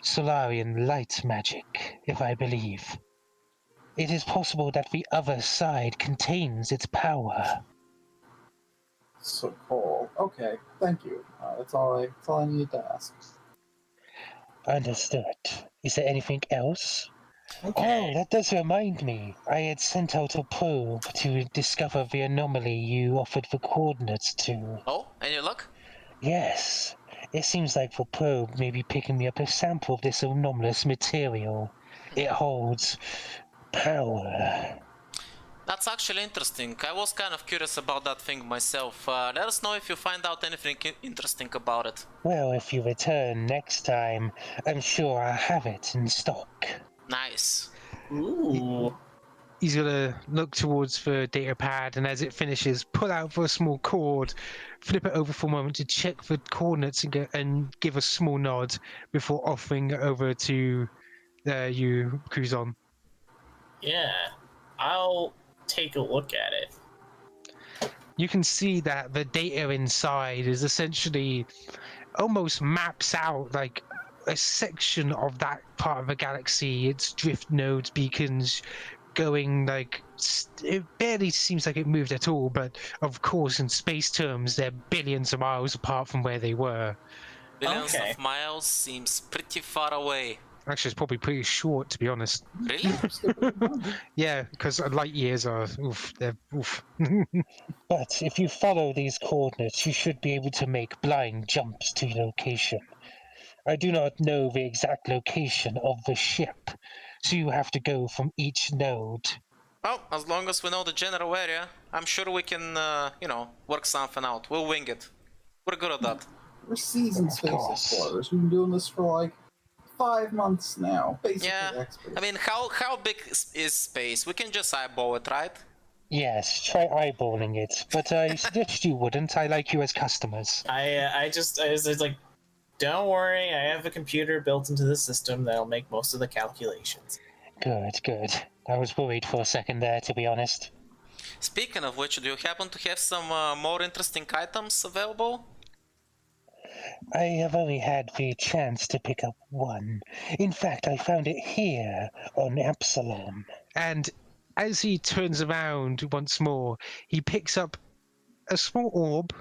Speaker 1: Solarian light magic, if I believe. It is possible that the other side contains its power.
Speaker 3: So cool. Okay, thank you. That's all I needed to ask.
Speaker 1: Understood. Is there anything else?
Speaker 2: Okay.
Speaker 1: Oh, that does remind me. I had sent out a probe to discover the anomaly you offered the coordinates to.
Speaker 4: Oh, any luck?
Speaker 1: Yes. It seems like the probe may be picking me up a sample of this anomalous material. It holds power.
Speaker 4: That's actually interesting. I was kind of curious about that thing myself. Let us know if you find out anything interesting about it.
Speaker 1: Well, if you return next time, I'm sure I'll have it in stock.
Speaker 4: Nice.
Speaker 2: Ooh.
Speaker 1: He's gonna look towards the data pad, and as it finishes, pull out for a small cord, flip it over for a moment to check the coordinates and give a small nod before offering it over to you, Kuzon.
Speaker 2: Yeah. I'll take a look at it.
Speaker 1: You can see that the data inside is essentially almost maps out like a section of that part of the galaxy. Its drift nodes, beacons, going like it barely seems like it moved at all, but of course in space terms they're billions of miles apart from where they were.
Speaker 4: Billions
Speaker 2: Okay.
Speaker 4: of miles seems pretty far away.
Speaker 1: Actually, it's probably pretty short, to be honest.
Speaker 4: Really?
Speaker 1: Yeah, because light years are they're oof. But if you follow these coordinates, you should be able to make blind jumps to your location. I do not know the exact location of the ship, so you have to go from each node.
Speaker 4: Well, as long as we know the general area, I'm sure we can, work something out. We'll wing it. We're good at that.
Speaker 3: We're seasoned space explorers. We've been doing this for like 5 months now. Basically experts.
Speaker 4: I mean, how big is space? We can just eyeball it, right?
Speaker 1: Yes, try eyeballing it, but I suggest you wouldn't. I like you as customers.
Speaker 2: I was like, don't worry, I have a computer built into the system that'll make most of the calculations.
Speaker 1: Good. I was worried for a second there, to be honest.
Speaker 4: Speaking of which, do you happen to have some more interesting items available?
Speaker 6: I have only had the chance to pick up one. In fact, I found it here on Absalom.
Speaker 1: And as he turns around once more, he picks up a small orb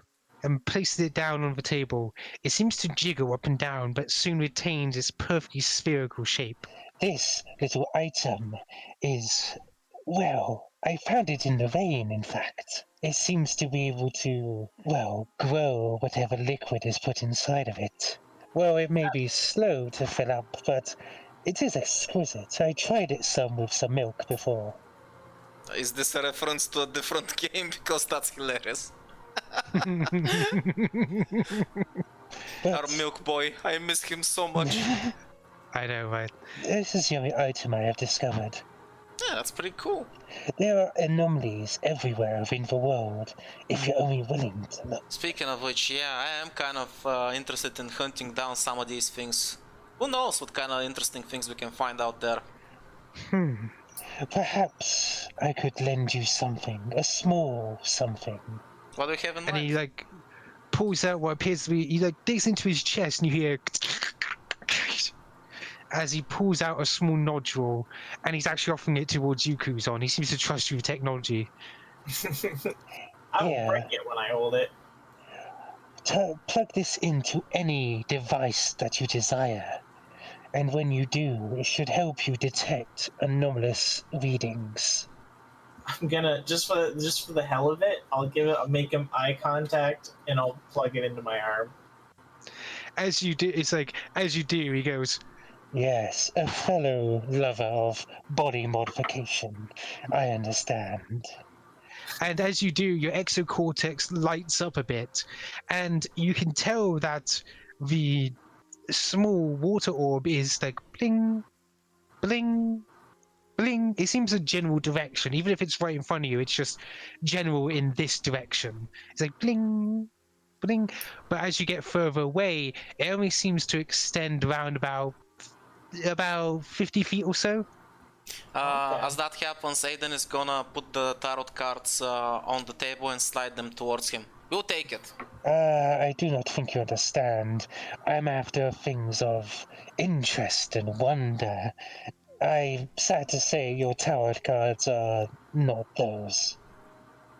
Speaker 1: and places it down on the table. It seems to jiggle up and down, but soon retains its perfectly spherical shape.
Speaker 6: This little item is, well, I found it in the vein, in fact. It seems to be able to, well, grow whatever liquid is put inside of it. Well, it may be slow to fill up, but it is exquisite. I tried it some with some milk before.
Speaker 4: Is this a reference to a different game? Because that's hilarious. Our milk boy, I miss him so much.
Speaker 1: I know, right?
Speaker 6: This is the only item I have discovered.
Speaker 4: Yeah, that's pretty cool.
Speaker 6: There are anomalies everywhere within the world, if you're only willing to look.
Speaker 4: Speaking of which, yeah, I am kind of interested in hunting down some of these things. Who knows what kind of interesting things we can find out there.
Speaker 6: Perhaps I could lend you something, a small something.
Speaker 4: What do you have in
Speaker 1: And
Speaker 4: mind?
Speaker 1: he like pulls out what appears to be. He like digs into his chest, and you hear as he pulls out a small nodule, and he's actually offering it towards you, Kuzon. He seems to trust you with technology.
Speaker 2: I will
Speaker 6: Yeah.
Speaker 2: break it when I hold it.
Speaker 6: Plug this into any device that you desire, and when you do, it should help you detect anomalous readings.
Speaker 2: I'm gonna just for the hell of it, I'll make him eye contact and I'll plug it into my arm.
Speaker 1: As you do, it's like as you do, he goes,
Speaker 6: Yes, a fellow lover of body modification. I understand.
Speaker 1: and as you do, your exocortex lights up a bit, and you can tell that the small water orb is like bling, bling, bling. It seems a general direction, even if it's right in front of you. It's just general in this direction. It's like bling, bling. But as you get further away, it only seems to extend around about 50 feet or so.
Speaker 4: As that happens, Aiden is gonna put the tarot cards on the table and slide them towards him. We'll take it.
Speaker 6: I do not think you understand. I'm after things of interest and wonder. I'm sad to say your tarot cards are not those.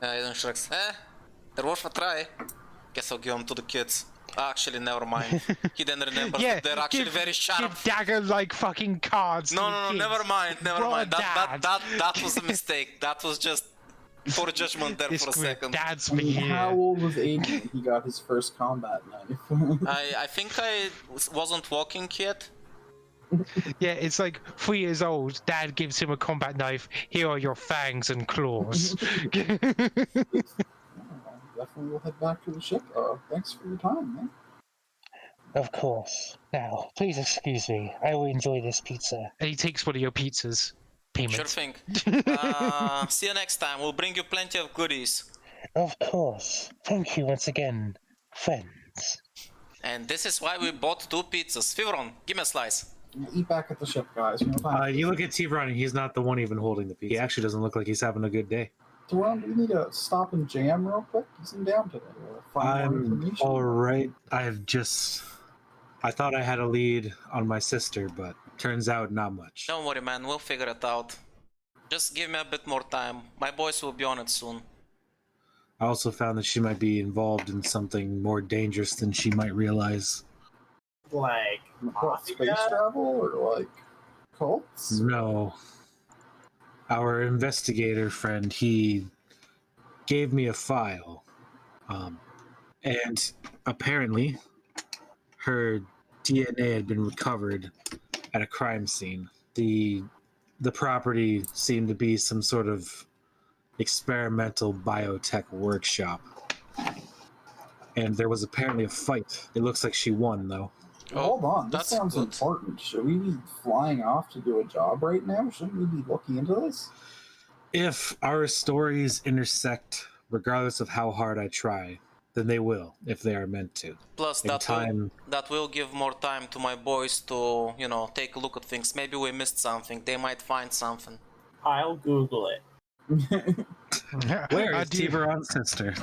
Speaker 4: Aiden shrugs. They're worth a try. Guess I'll give them to the kids. Actually, never mind. He then remembers that they're actually very sharp.
Speaker 1: Give Dagger like fucking cards. to
Speaker 4: No,
Speaker 1: the
Speaker 4: no, no,
Speaker 1: kids.
Speaker 4: never mind, never
Speaker 1: What a
Speaker 4: mind.
Speaker 1: dad.
Speaker 4: That was a mistake. That was just poor judgment there
Speaker 1: This
Speaker 4: for a
Speaker 1: great
Speaker 4: second.
Speaker 1: dad's
Speaker 3: I mean, how
Speaker 1: here.
Speaker 3: old was Aiden when he got his first combat knife?
Speaker 4: I think I wasn't walking yet.
Speaker 1: Yeah, it's like 3 years old. Dad gives him a combat knife. Here are your fangs and claws.
Speaker 3: Definitely we'll head back to the ship. Thanks for your time, man.
Speaker 6: Of course. Now, please excuse me. I will enjoy this pizza.
Speaker 1: And he takes one of your pizzas. Payment.
Speaker 4: Sure thing. See you next time. We'll bring you plenty of goodies.
Speaker 6: Of course. Thank you once again, friends.
Speaker 4: And this is why we bought 2 pizzas. Thiveron, give me a slice.
Speaker 3: Eat back at the ship, guys. You know time.
Speaker 5: You look at Thiveron and he's not the one even holding the piece. He actually doesn't look like he's having a good day.
Speaker 3: Teron, do you need to stop and jam real quick? He's in down today. Find more
Speaker 5: I'm
Speaker 3: information.
Speaker 5: all right. I thought I had a lead on my sister, but turns out not much.
Speaker 4: Don't worry, man. We'll figure it out. Just give me a bit more time. My boys will be on it soon.
Speaker 5: I also found that she might be involved in something more dangerous than she might realize.
Speaker 2: Like
Speaker 3: What, space
Speaker 2: mafia?
Speaker 3: travel or like cults?
Speaker 5: No. Our investigator friend, he gave me a file. And apparently her DNA had been recovered at a crime scene. The property seemed to be some sort of experimental biotech workshop. And there was apparently a fight. It looks like she won, though.
Speaker 3: Hold on, this
Speaker 4: that's
Speaker 3: sounds
Speaker 4: good.
Speaker 3: important. Should we be flying off to do a job right now? Shouldn't we be looking into this?
Speaker 5: If our stories intersect, regardless of how hard I try, then they will, if they are meant to.
Speaker 4: Plus,
Speaker 5: In time,
Speaker 4: that will give more time to my boys to, take a look at things. Maybe we missed something. They might find something.
Speaker 2: I'll Google it.
Speaker 5: Where
Speaker 1: I
Speaker 5: is
Speaker 1: do-
Speaker 5: Thiveron's sister?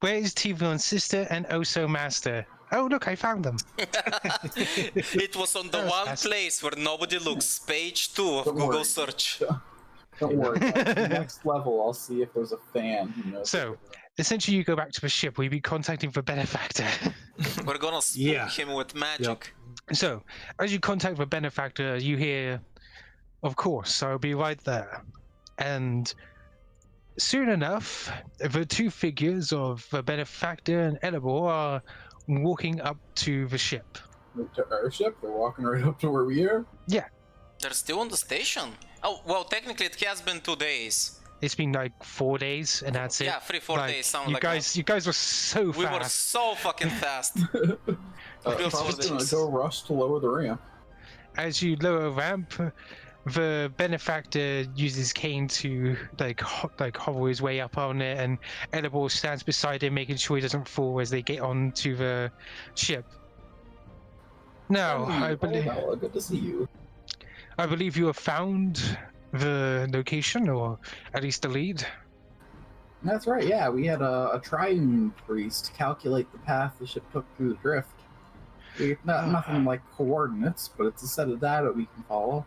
Speaker 1: Where is Thiveron's sister and also master? Oh, look, I found them.
Speaker 4: It was on the
Speaker 1: That was
Speaker 4: one
Speaker 1: fast.
Speaker 4: place where nobody looks. Page 2 of
Speaker 3: Don't
Speaker 4: Google
Speaker 3: worry.
Speaker 4: search.
Speaker 3: Don't worry. Next level, I'll see if there's a fan who knows.
Speaker 1: So, essentially, you go back to the ship. We'll be contacting the Benefactor.
Speaker 4: We're gonna spook
Speaker 5: Yeah.
Speaker 4: him with magic.
Speaker 1: So, as you contact the Benefactor, you hear, of course, I'll be right there. And soon enough, the two figures of the Benefactor and Edible are walking up to the ship.
Speaker 3: To our ship, they're walking right up to where we are.
Speaker 4: They're still on the station. Oh, well, technically it has been 2 days.
Speaker 1: It's been like 4 days, and that's it.
Speaker 4: Yeah, 3-4
Speaker 1: Like,
Speaker 4: days, something
Speaker 1: you
Speaker 4: like
Speaker 1: guys, you guys were so
Speaker 4: that. We were
Speaker 1: fast.
Speaker 4: so fucking fast. Real
Speaker 3: Probably gonna
Speaker 4: soldiers.
Speaker 3: go rush to lower the ramp.
Speaker 1: As you lower a ramp, the Benefactor uses cane to like hover his way up on it, and Edible stands beside him, making sure he doesn't fall as they get onto the ship. Now, I believe
Speaker 3: Bella, good to see you.
Speaker 1: you have found the location, or at least the lead.
Speaker 3: That's right. Yeah, we had a triune priest calculate the path the ship took through the drift. Nothing like coordinates, but it's a set of data we can follow.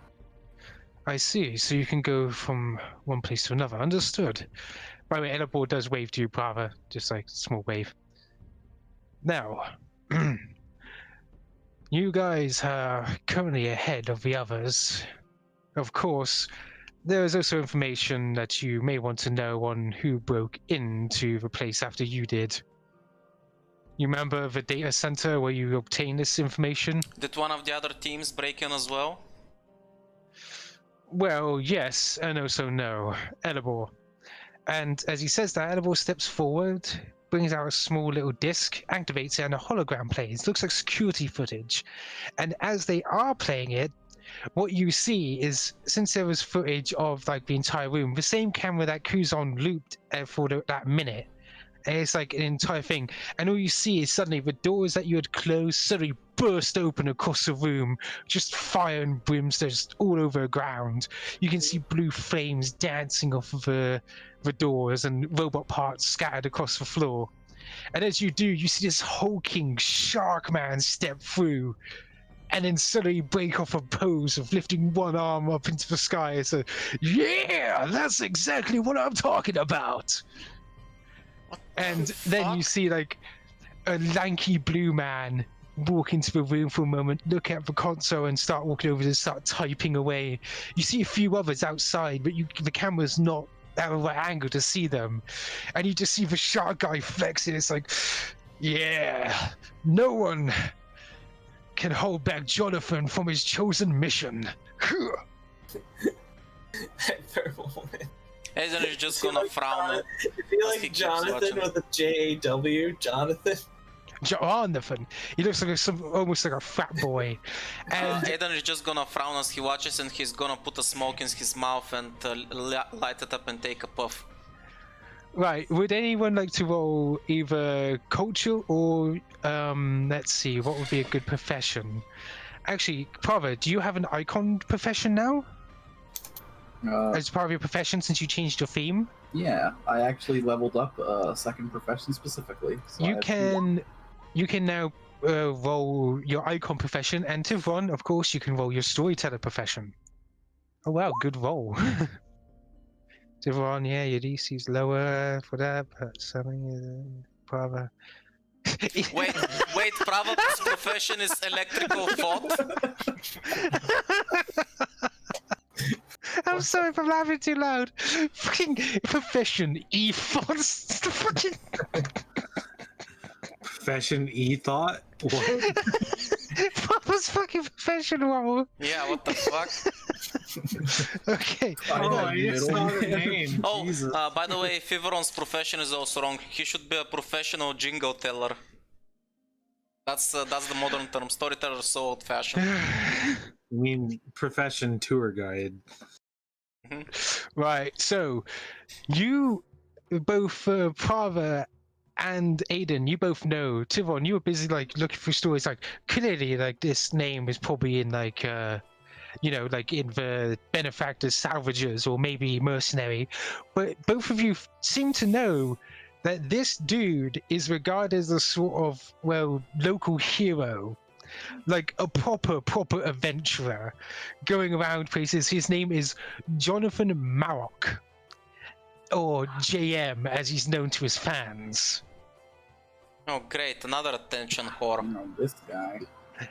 Speaker 1: I see. So you can go from one place to another. Understood. By the way, Edible does wave to you, Prava, just like a small wave. Now, you guys are currently ahead of the others. Of course, there is also information that you may want to know on who broke into the place after you did. You remember the data center where you obtained this information?
Speaker 4: Did one of the other teams break in as well?
Speaker 1: Well, yes, and also no. Edible. And as he says that, Edible steps forward, brings out a small little disc, activates it, and a hologram plays. Looks like security footage. And as they are playing it, what you see is, since there was footage of like the entire room, the same camera that Kuzon looped for that minute. And it's like an entire thing. And all you see is suddenly the doors that you had closed suddenly burst open across the room, just fire and brimstone just all over the ground. You can see blue flames dancing off of the doors and robot parts scattered across the floor. And as you do, you see this hulking shark man step through and then suddenly break off a pose of lifting one arm up into the sky. So, yeah, that's exactly what I'm talking about. And then you see like a lanky blue man walk into the room for a moment, look at the console and start walking over and start typing away. You see a few others outside, but the camera's not at the right angle to see them. And you just see the shark guy flexing. It's like, yeah, no one can hold back Jonathan from his chosen mission.
Speaker 2: Purple woman.
Speaker 4: Aiden is just
Speaker 2: Is he
Speaker 4: gonna
Speaker 2: like
Speaker 4: frown.
Speaker 2: Is he
Speaker 4: as
Speaker 2: like
Speaker 4: he keeps
Speaker 2: Jonathan
Speaker 4: watching.
Speaker 2: with a J-A-W? Jonathan?
Speaker 1: Jonathan. He looks like almost like a fat boy. And
Speaker 4: Aiden is just gonna frown as he watches, and he's gonna put a smoke in his mouth and light it up and take a puff.
Speaker 1: right, would anyone like to roll either culture or let's see, what would be a good profession? Actually, Prava, do you have an icon profession now? As part of your profession since you changed your theme?
Speaker 3: Yeah, I actually leveled up a second profession specifically. So I
Speaker 1: You
Speaker 3: have
Speaker 1: can now roll your icon profession, and Thiveron, of course, you can roll your storyteller profession. Oh wow, good roll. Thiveron, yeah, your DC's lower for that, but something Prava.
Speaker 4: Wait, Prava's profession is electrical thought?
Speaker 1: I'm sorry if I'm laughing too loud. Fucking profession, e-fonts. Fucking
Speaker 5: Profession e-thought? What?
Speaker 1: Papa's fucking profession role.
Speaker 4: Yeah, what the fuck?
Speaker 1: Okay.
Speaker 3: I
Speaker 5: Oh,
Speaker 3: had
Speaker 5: I just
Speaker 3: middle.
Speaker 5: saw the name.
Speaker 4: Oh,
Speaker 5: Jesus.
Speaker 4: by the way, Thiveron's profession is also wrong. He should be a professional jingle teller. That's the modern term. Storyteller is so old-fashioned.
Speaker 5: I mean, profession tour guide.
Speaker 1: Right, so you both, Prava and Aiden, you both know, Thiveron, you were busy like looking for stories. Like clearly, like this name is probably in like like in the Benefactor, Salvagers, or maybe Mercenary. But both of you seem to know that this dude is regarded as a sort of, local hero. Like a proper adventurer going around places. His name is Jonathan Marok, or JM as he's known to his fans.
Speaker 4: Oh great, another attention whore.
Speaker 3: This guy.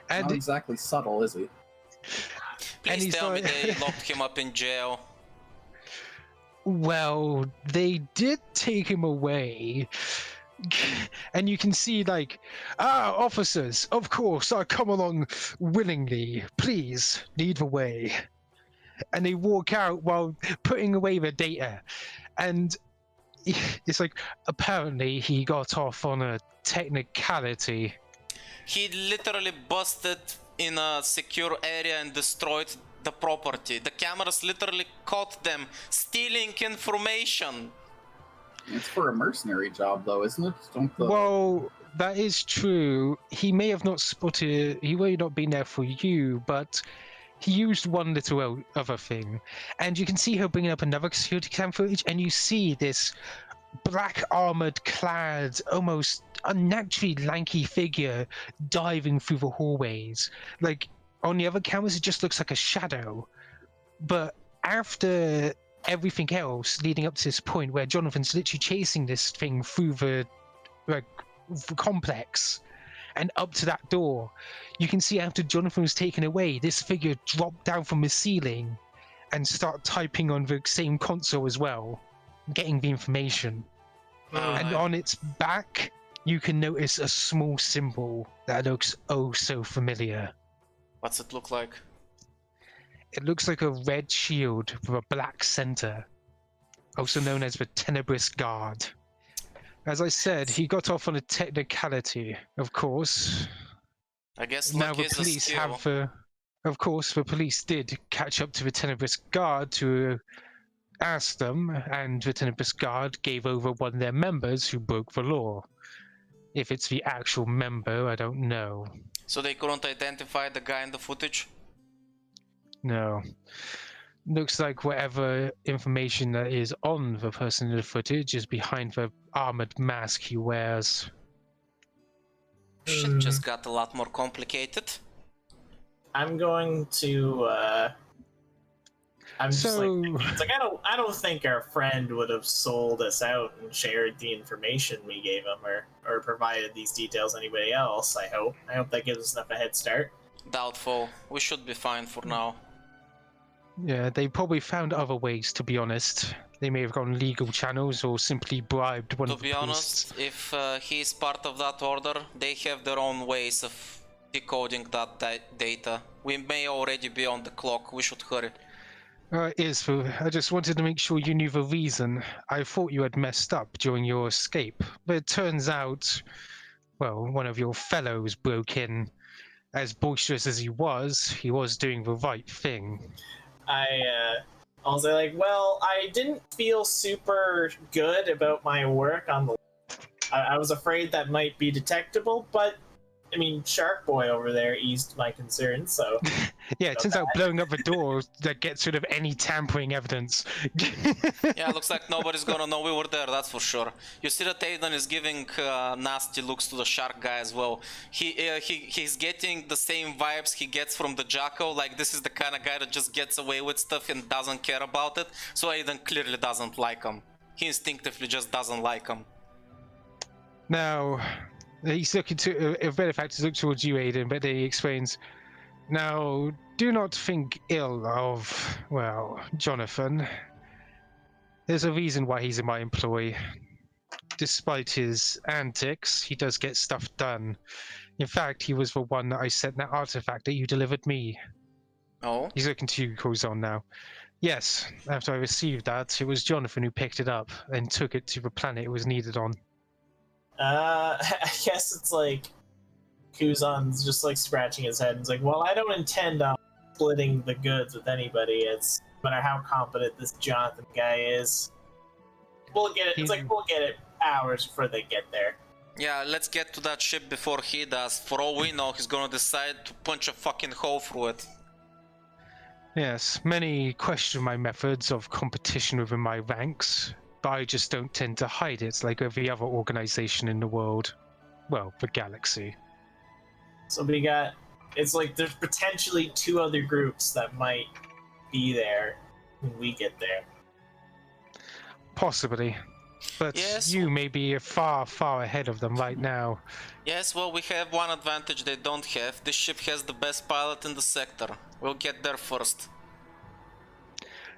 Speaker 1: And
Speaker 3: Not exactly subtle, is he?
Speaker 4: Please
Speaker 1: he's
Speaker 4: tell me
Speaker 1: like-
Speaker 4: they locked him up in jail.
Speaker 1: well, they did take him away. And you can see officers, of course, I come along willingly. Please, lead the way. And they walk out while putting away the data. And it's like, apparently he got off on a technicality.
Speaker 4: He literally busted in a secure area and destroyed the property. The cameras literally caught them stealing information.
Speaker 3: It's for a mercenary job, though, isn't it?
Speaker 1: Well, that is true. He may have not spotted, he may not been there for you, but he used one little other thing. And you can see her bringing up another security cam footage, and you see this black armored clad, almost unnaturally lanky figure diving through the hallways. Like, on the other cameras, it just looks like a shadow. But after everything else leading up to this point where Jonathan's literally chasing this thing through the complex and up to that door, you can see after Jonathan was taken away, this figure dropped down from the ceiling and start typing on the same console as well, getting the information. And on its back, you can notice a small symbol that looks oh so familiar.
Speaker 4: What's it look like?
Speaker 1: It looks like a red shield with a black center, also known as the Tenebrous Guard. As I said, he got off on a technicality, of course.
Speaker 4: I guess
Speaker 1: Now
Speaker 4: luck
Speaker 1: the
Speaker 4: is a
Speaker 1: police
Speaker 4: skill.
Speaker 1: have of course, the police did catch up to the Tenebrous Guard to ask them, and the Tenebrous Guard gave over one of their members who broke the law. If it's the actual member, I don't know.
Speaker 4: So they couldn't identify the guy in the footage?
Speaker 1: No. Looks like whatever information that is on the person in the footage is behind the armored mask he wears.
Speaker 4: Shit just got a lot more complicated.
Speaker 2: I'm going to. I'm just
Speaker 1: So-
Speaker 2: it's like I don't think our friend would have sold us out and shared the information we gave him, or provided these details to anybody else. I hope that gives us enough a head start.
Speaker 4: Doubtful. We should be fine for now.
Speaker 1: Yeah, they probably found other ways, to be honest. They may have gone legal channels or simply bribed one
Speaker 4: To
Speaker 1: of the
Speaker 4: be honest,
Speaker 1: priests.
Speaker 4: if he's part of that order, they have their own ways of decoding that data. We may already be on the clock. We should hurry.
Speaker 1: I just wanted to make sure you knew the reason. I thought you had messed up during your escape, but it turns out, one of your fellows broke in. As boisterous as he was doing the right thing.
Speaker 2: I'll say I didn't feel super good about my work on the. I was afraid that might be detectable, but I mean, Shark Boy over there eased my concerns, so.
Speaker 1: Yeah, it turns out blowing up the door that gets rid of any tampering evidence.
Speaker 4: Yeah, looks like nobody's gonna know we were there, that's for sure. You see that Aiden is giving nasty looks to the shark guy as well. He's getting the same vibes he gets from the Jacko, like this is the kind of guy that just gets away with stuff and doesn't care about it. So Aiden clearly doesn't like him. He instinctively just doesn't like him.
Speaker 1: Now, he's looking to, if Benefactor looks towards you, Aiden, but he explains, now, do not think ill of, Jonathan. There's a reason why he's in my employ. Despite his antics, he does get stuff done. In fact, he was the one that I sent that artifact that you delivered me.
Speaker 4: Oh?
Speaker 1: He's looking to you, Kuzon, now. Yes, after I received that, it was Jonathan who picked it up and took it to the planet it was needed on.
Speaker 2: I guess it's like Kuzon's just scratching his head and it's well, I don't intend on splitting the goods with anybody. It's no matter how competent this Jonathan guy is. We'll get it. It's we'll get it hours before they get there.
Speaker 4: Yeah, let's get to that ship before he does. For all we know, he's gonna decide to punch a fucking hole through it.
Speaker 1: Yes, many question my methods of competition within my ranks, but I just don't tend to hide it like every other organization in the world. Well, the galaxy.
Speaker 2: So we got. It's like there's potentially 2 other groups that might be there when we get there.
Speaker 1: Possibly. But
Speaker 4: Yes.
Speaker 1: you may be far, far ahead of them right now.
Speaker 4: Yes, well, we have one advantage they don't have. This ship has the best pilot in the sector. We'll get there first.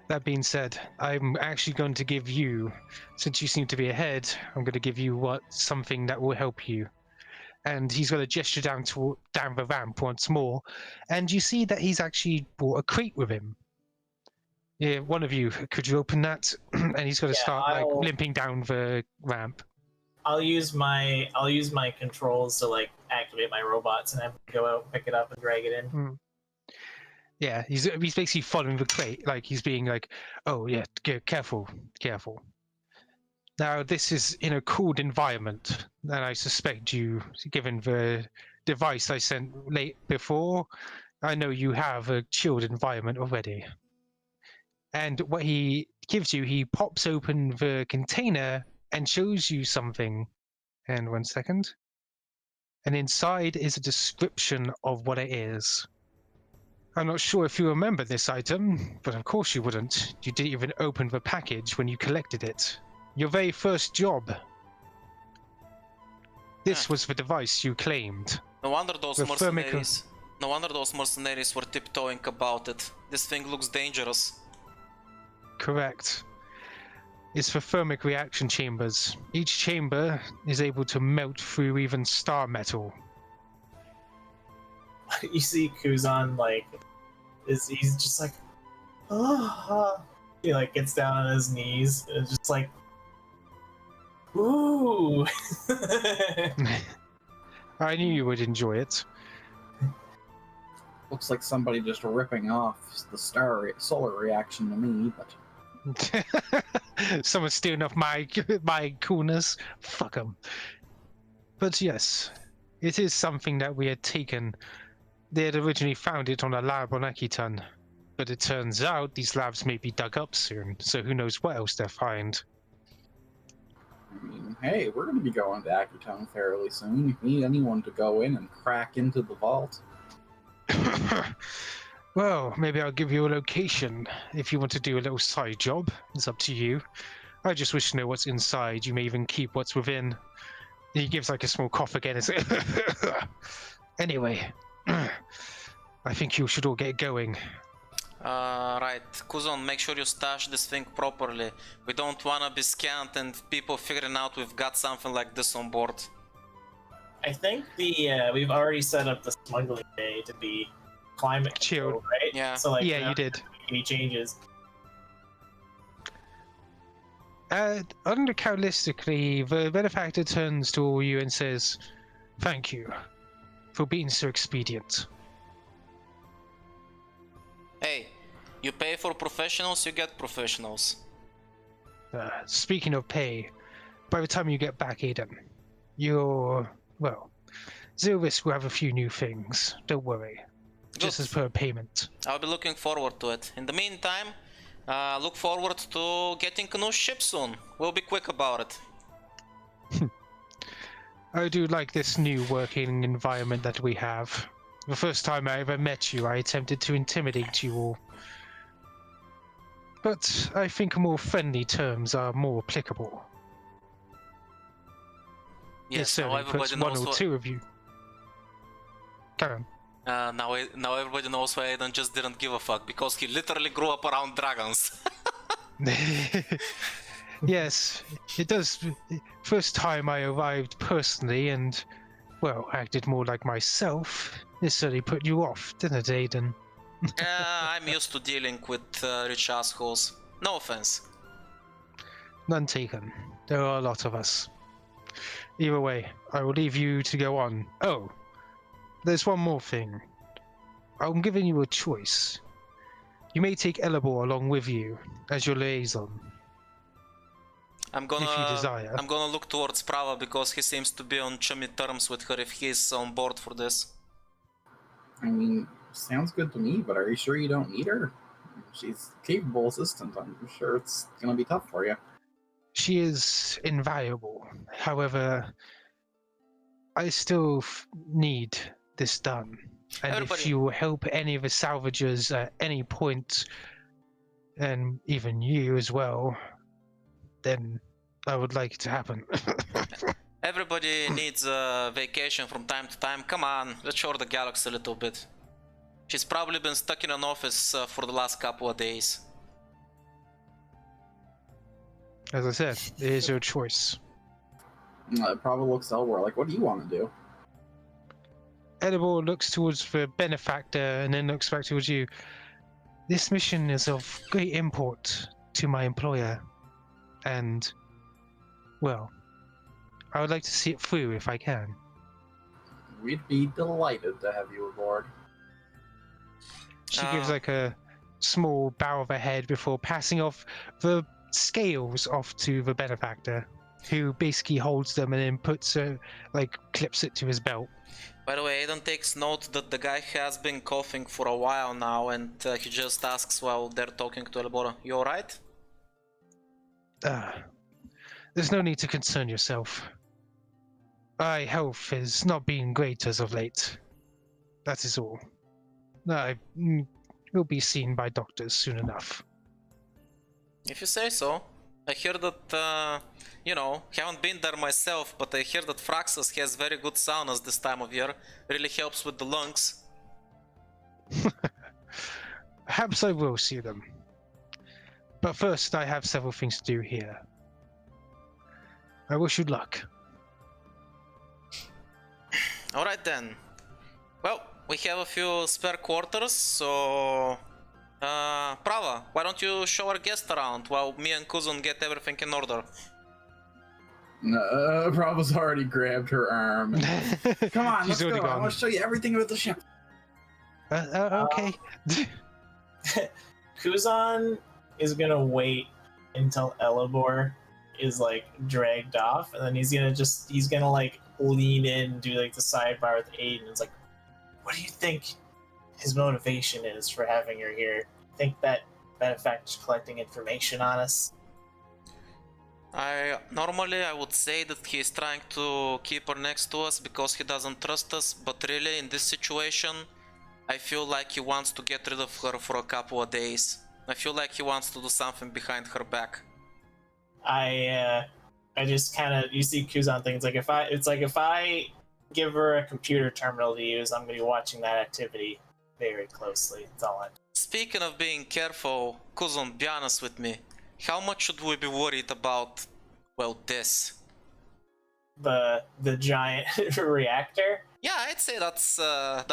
Speaker 1: That being said, I'm actually going to give you, since you seem to be ahead, I'm going to give you something that will help you. And he's going to gesture down the ramp once more, and you see that he's actually brought a crate with him. Yeah, one of you, could you open that? And he's going to start like limping down the ramp.
Speaker 2: I'll use my controls to like activate my robots and have to go out and pick it up and drag it in.
Speaker 1: Yeah, he's basically following the crate, like he's being like, "Oh yeah, careful, careful." Now this is in a cooled environment, and I suspect you, given the device I sent late before, I know you have a chilled environment already. And what he gives you, he pops open the container and shows you something. And 1 second. And inside is a description of what it is. I'm not sure if you remember this item, but of course you wouldn't. You didn't even open the package when you collected it. Your very first job. This was the device you claimed.
Speaker 4: No wonder those mercenaries. No wonder those mercenaries were tiptoeing about it. This thing looks dangerous.
Speaker 1: Correct. It's for thermic reaction chambers. Each chamber is able to melt through even star metal.
Speaker 2: You see Kuzon like he's just like, oh. He like gets down on his knees and just like, ooh.
Speaker 1: I knew you would enjoy it.
Speaker 3: Looks like somebody just ripping off the solar reaction to me, but
Speaker 1: someone's stealing off my coolness. Fuck them. But yes, it is something that we had taken. They had originally found it on a lab on Akitan, but it turns out these labs may be dug up soon, so who knows what else they'll find.
Speaker 3: I mean, hey, we're going to be going to Akitan fairly soon. If you need anyone to go in and crack into the vault.
Speaker 1: Well, maybe I'll give you a location if you want to do a little side job. It's up to you. I just wish to know what's inside. You may even keep what's within. He gives like a small cough again. It's anyway, I think you should all get going.
Speaker 4: Right. Kuzon, make sure you stash this thing properly. We don't wanna be scanned and people figuring out we've got something like this on board.
Speaker 2: I think we've already set up the smuggling bay to be climate controlled, right?
Speaker 4: Yeah.
Speaker 2: So like,
Speaker 1: Yeah, you did.
Speaker 2: Any changes?
Speaker 1: Uncharacteristically, the Benefactor turns to all you and says, "Thank you for being so expedient."
Speaker 4: Hey, you pay for professionals, you get professionals.
Speaker 1: Speaking of pay, by the time you get back, Aiden, Zero Risk will have a few new things. Don't worry. Just as per payment.
Speaker 4: I'll be looking forward to it. In the meantime, look forward to getting a new ship soon. We'll be quick about it.
Speaker 1: I do like this new working environment that we have. The first time I ever met you, I attempted to intimidate you all. But I think more friendly terms are more applicable.
Speaker 4: Yes,
Speaker 1: It
Speaker 4: now
Speaker 1: certainly
Speaker 4: everybody
Speaker 1: puts one
Speaker 4: knows
Speaker 1: or two of you. Carry on.
Speaker 4: Now everybody knows why Aiden just didn't give a fuck, because he literally grew up around dragons.
Speaker 1: Yes, it does. First time I arrived personally and, acted more like myself, it certainly put you off, didn't it, Aiden?
Speaker 4: I'm used to dealing with rich assholes. No offense.
Speaker 1: None taken. There are a lot of us. Either way, I will leave you to go on. Oh, there's one more thing. I'm giving you a choice. You may take Elabor along with you as your liaison.
Speaker 4: I'm
Speaker 1: if you desire.
Speaker 4: I'm gonna look towards Prava because he seems to be on chummy terms with her if he's on board for this.
Speaker 3: I mean, sounds good to me, but are you sure you don't need her? she's a capable assistant. I'm sure it's gonna be tough for you.
Speaker 1: She is invaluable. However, I still need this done. And if
Speaker 4: Everybody-
Speaker 1: you help any of the salvagers at any point, and even you as well, then I would like it to happen.
Speaker 4: Everybody needs a vacation from time to time. Come on, let's show the galaxy a little bit. She's probably been stuck in an office for the last couple of days.
Speaker 1: As I said, it is your choice.
Speaker 3: Prava looks over like, what do you want to do?
Speaker 1: Edible looks towards the benefactor and then looks back towards you. This mission is of great import to my employer, and, well, I would like to see it through if I can.
Speaker 3: We'd be delighted to have you aboard.
Speaker 1: She gives like a small bow of her head before passing off the scales off to the benefactor, who basically holds them and then puts clips it to his belt.
Speaker 4: By the way, Aiden takes note that the guy has been coughing for a while now, and he just asks while they're talking to Elbora, "You alright?"
Speaker 1: There's no need to concern yourself. My health has not been great as of late. That is all. I will be seen by doctors soon enough.
Speaker 4: If you say so. I hear that, haven't been there myself, but I hear that Fraxus has very good saunas this time of year. Really helps with the lungs.
Speaker 1: Perhaps I will see them. But first, I have several things to do here. I wish you luck.
Speaker 4: Alright then. Well, we have a few spare quarters, so... Prava, why don't you show our guest around while me and Kuzon get everything in order?
Speaker 3: Prava's already grabbed her arm. Come on, let's
Speaker 1: She's already
Speaker 3: go. I
Speaker 1: gone.
Speaker 3: want to show you everything about the ship.
Speaker 1: Okay.
Speaker 2: Kuzon is gonna wait until Elibor is like dragged off, and then he's gonna like lean in and do like the sidebar with Aiden. It's like, what do you think his motivation is for having her here? Think that Benefactor's collecting information on us?
Speaker 4: Normally I would say that he's trying to keep her next to us because he doesn't trust us, but really in this situation I feel like he wants to get rid of her for a couple of days. I feel like he wants to do something behind her back.
Speaker 2: I just kind of, you see Kuzon things like, if I give her a computer terminal to use, I'm gonna be watching that activity very closely. That's all I.
Speaker 4: Speaking of being careful, Kuzon, be honest with me. How much should we be worried about, well, this?
Speaker 2: The giant reactor?
Speaker 4: Yeah, I'd say that's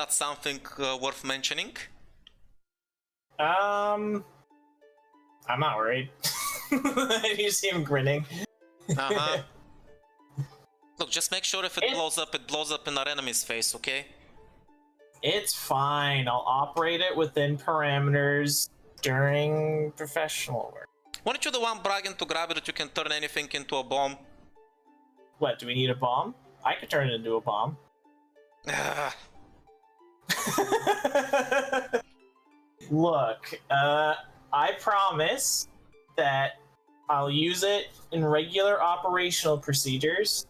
Speaker 4: something worth mentioning.
Speaker 2: I'm not worried. You see him grinning.
Speaker 4: Uh-huh. Look, just make sure if it blows up in our enemy's face, okay?
Speaker 2: It's fine. I'll operate it within parameters during professional work.
Speaker 4: Weren't you the one bragging to Grabby that you can turn anything into a bomb?
Speaker 2: What, do we need a bomb? I could turn it into a bomb.
Speaker 4: Ah,
Speaker 2: Look, I promise that I'll use it in regular operational procedures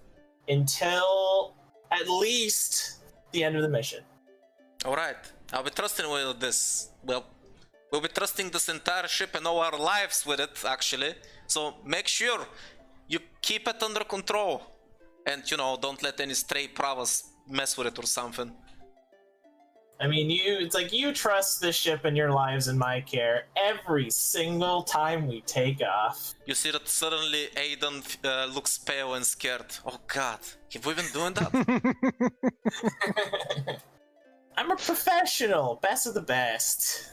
Speaker 2: until at least the end of the mission.
Speaker 4: Alright, I'll be trusting with this. Well, we'll be trusting this entire ship and all our lives with it, actually. So make sure you keep it under control. And, don't let any stray Pravas mess with it or something.
Speaker 2: I mean, it's like you trust this ship and your lives in my care every single time we take off.
Speaker 4: You see that suddenly Aiden looks pale and scared. Oh god, have we been doing that?
Speaker 2: I'm a professional, best of the best.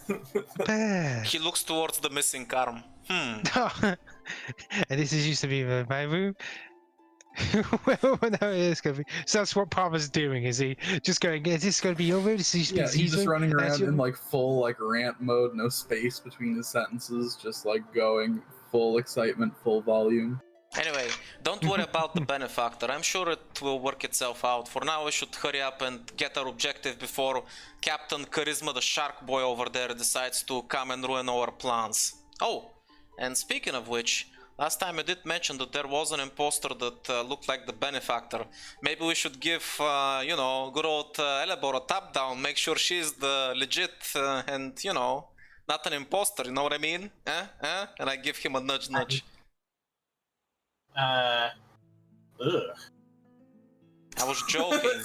Speaker 4: He looks towards the missing arm.
Speaker 1: And this used to be my room. Well, no, it is gonna be. So that's what Prava's doing. Is he just going? Is this going to be your room? He's
Speaker 3: just running around in like full like rant mode, no space between his sentences, just like going full excitement, full volume.
Speaker 4: Anyway, Don't worry about the Benefactor. I'm sure it will work itself out. For now, we should hurry up and get our objective before Captain Charisma, the shark boy over there, decides to come and ruin our plans. Oh, and speaking of which, last time I did mention that there was an imposter that looked like the Benefactor. Maybe we should give, you know, good old Elebor a tap down, make sure she's the legit and, you know, not an imposter, you know what I mean? And I give him a nudge nudge.
Speaker 2: Ugh.
Speaker 4: I was joking.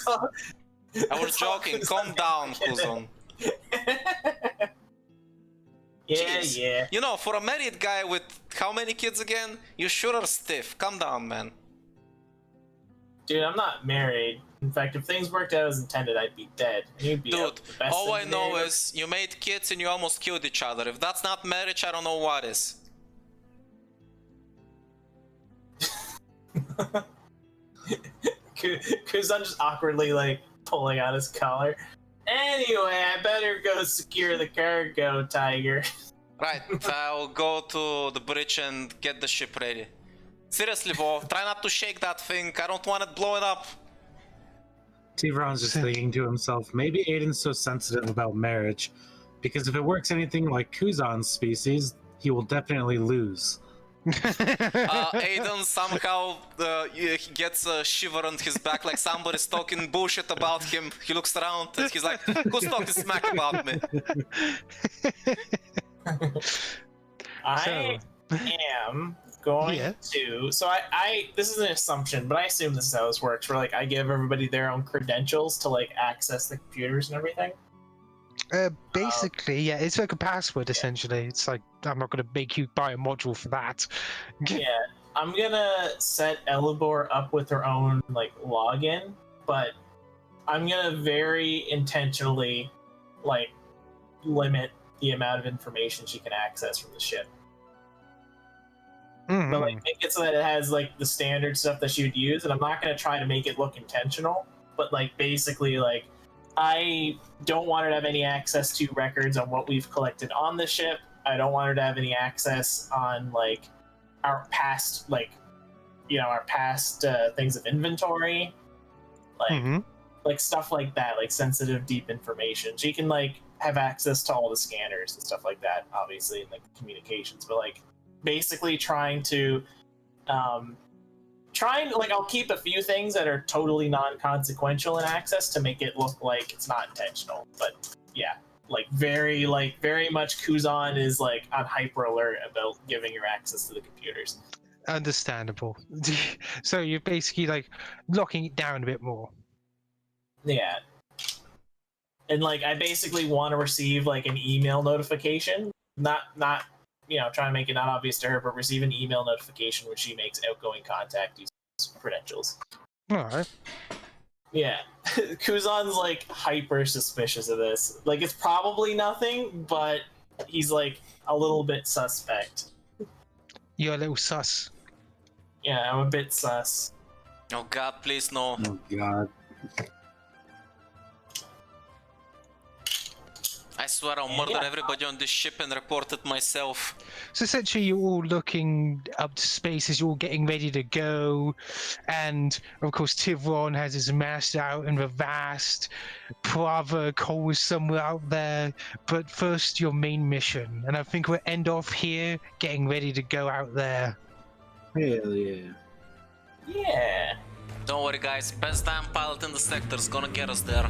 Speaker 4: I was joking. Calm down, Kuzon. Jeez.
Speaker 2: Yeah.
Speaker 4: You know, for a married guy with how many kids again? You sure are stiff. Calm down, man.
Speaker 2: Dude, I'm not married. In fact, if things worked out as intended, I'd be dead. And you'd be
Speaker 4: Dude,
Speaker 2: the best
Speaker 4: all I
Speaker 2: thing
Speaker 4: know
Speaker 2: there.
Speaker 4: is you made kids and you almost killed each other. If that's not marriage, I don't know what is.
Speaker 2: Kuzon just awkwardly like pulling out his collar. Anyway, I better go secure the cargo, Tiger.
Speaker 4: Right, I'll go to the bridge and get the ship ready. Seriously, Vo, try not to shake that thing. I don't want it blowing up.
Speaker 5: Thiveron's just thinking to himself, maybe Aiden's so sensitive about marriage, because if it works anything like Kuzon's species, he will definitely lose.
Speaker 4: Aiden somehow he gets a shiver on his back like somebody's talking bullshit about him. He looks around and he's like, who's talking smack about me?
Speaker 2: I am going to. So I this is an assumption, but I assume this is how this works. Where like I give everybody their own credentials to like access the computers and everything.
Speaker 1: Basically, yeah, it's like a password essentially. It's like I'm not going to make you buy a module for that.
Speaker 2: Yeah, I'm gonna set Elebor up with her own like login, but I'm gonna very intentionally like limit the amount of information she can access from the ship.
Speaker 1: Mm-hmm.
Speaker 2: But like make it so that it has like the standard stuff that she would use, and I'm not gonna try to make it look intentional, but like basically like I don't want her to have any access to records on what we've collected on the ship. I don't want her to have any access on like our past like our past things of inventory, like like stuff like that, like sensitive deep information. She can like have access to all the scanners and stuff like that, obviously, and like communications, but like basically trying like I'll keep a few things that are totally non-consequential in access to make it look like it's not intentional. But yeah, like very much Kuzon is like on hyper alert about giving her access to the computers.
Speaker 1: Understandable. So you're basically like locking it down a bit more.
Speaker 2: Yeah. And like I basically want to receive like an email notification, not trying to make it not obvious to her, but receive an email notification when she makes outgoing contact using credentials.
Speaker 1: Alright.
Speaker 2: Yeah. Kuzon's like hyper suspicious of this. Like it's probably nothing, but he's like a little bit suspect.
Speaker 1: You're a little sus.
Speaker 2: Yeah, I'm a bit sus.
Speaker 4: Oh god, please no.
Speaker 5: Oh god.
Speaker 4: I swear I'll murder everybody on this ship and report it myself.
Speaker 1: So essentially you're all looking up to space as you're all getting ready to go, and of course Thiveron has his mast out in the vast. Prava calls somewhere out there, but first your main mission, and I think we'll end off here getting ready to go out there.
Speaker 5: Hell yeah.
Speaker 2: Yeah.
Speaker 4: Don't worry guys, best damn pilot in the sector is gonna get us there.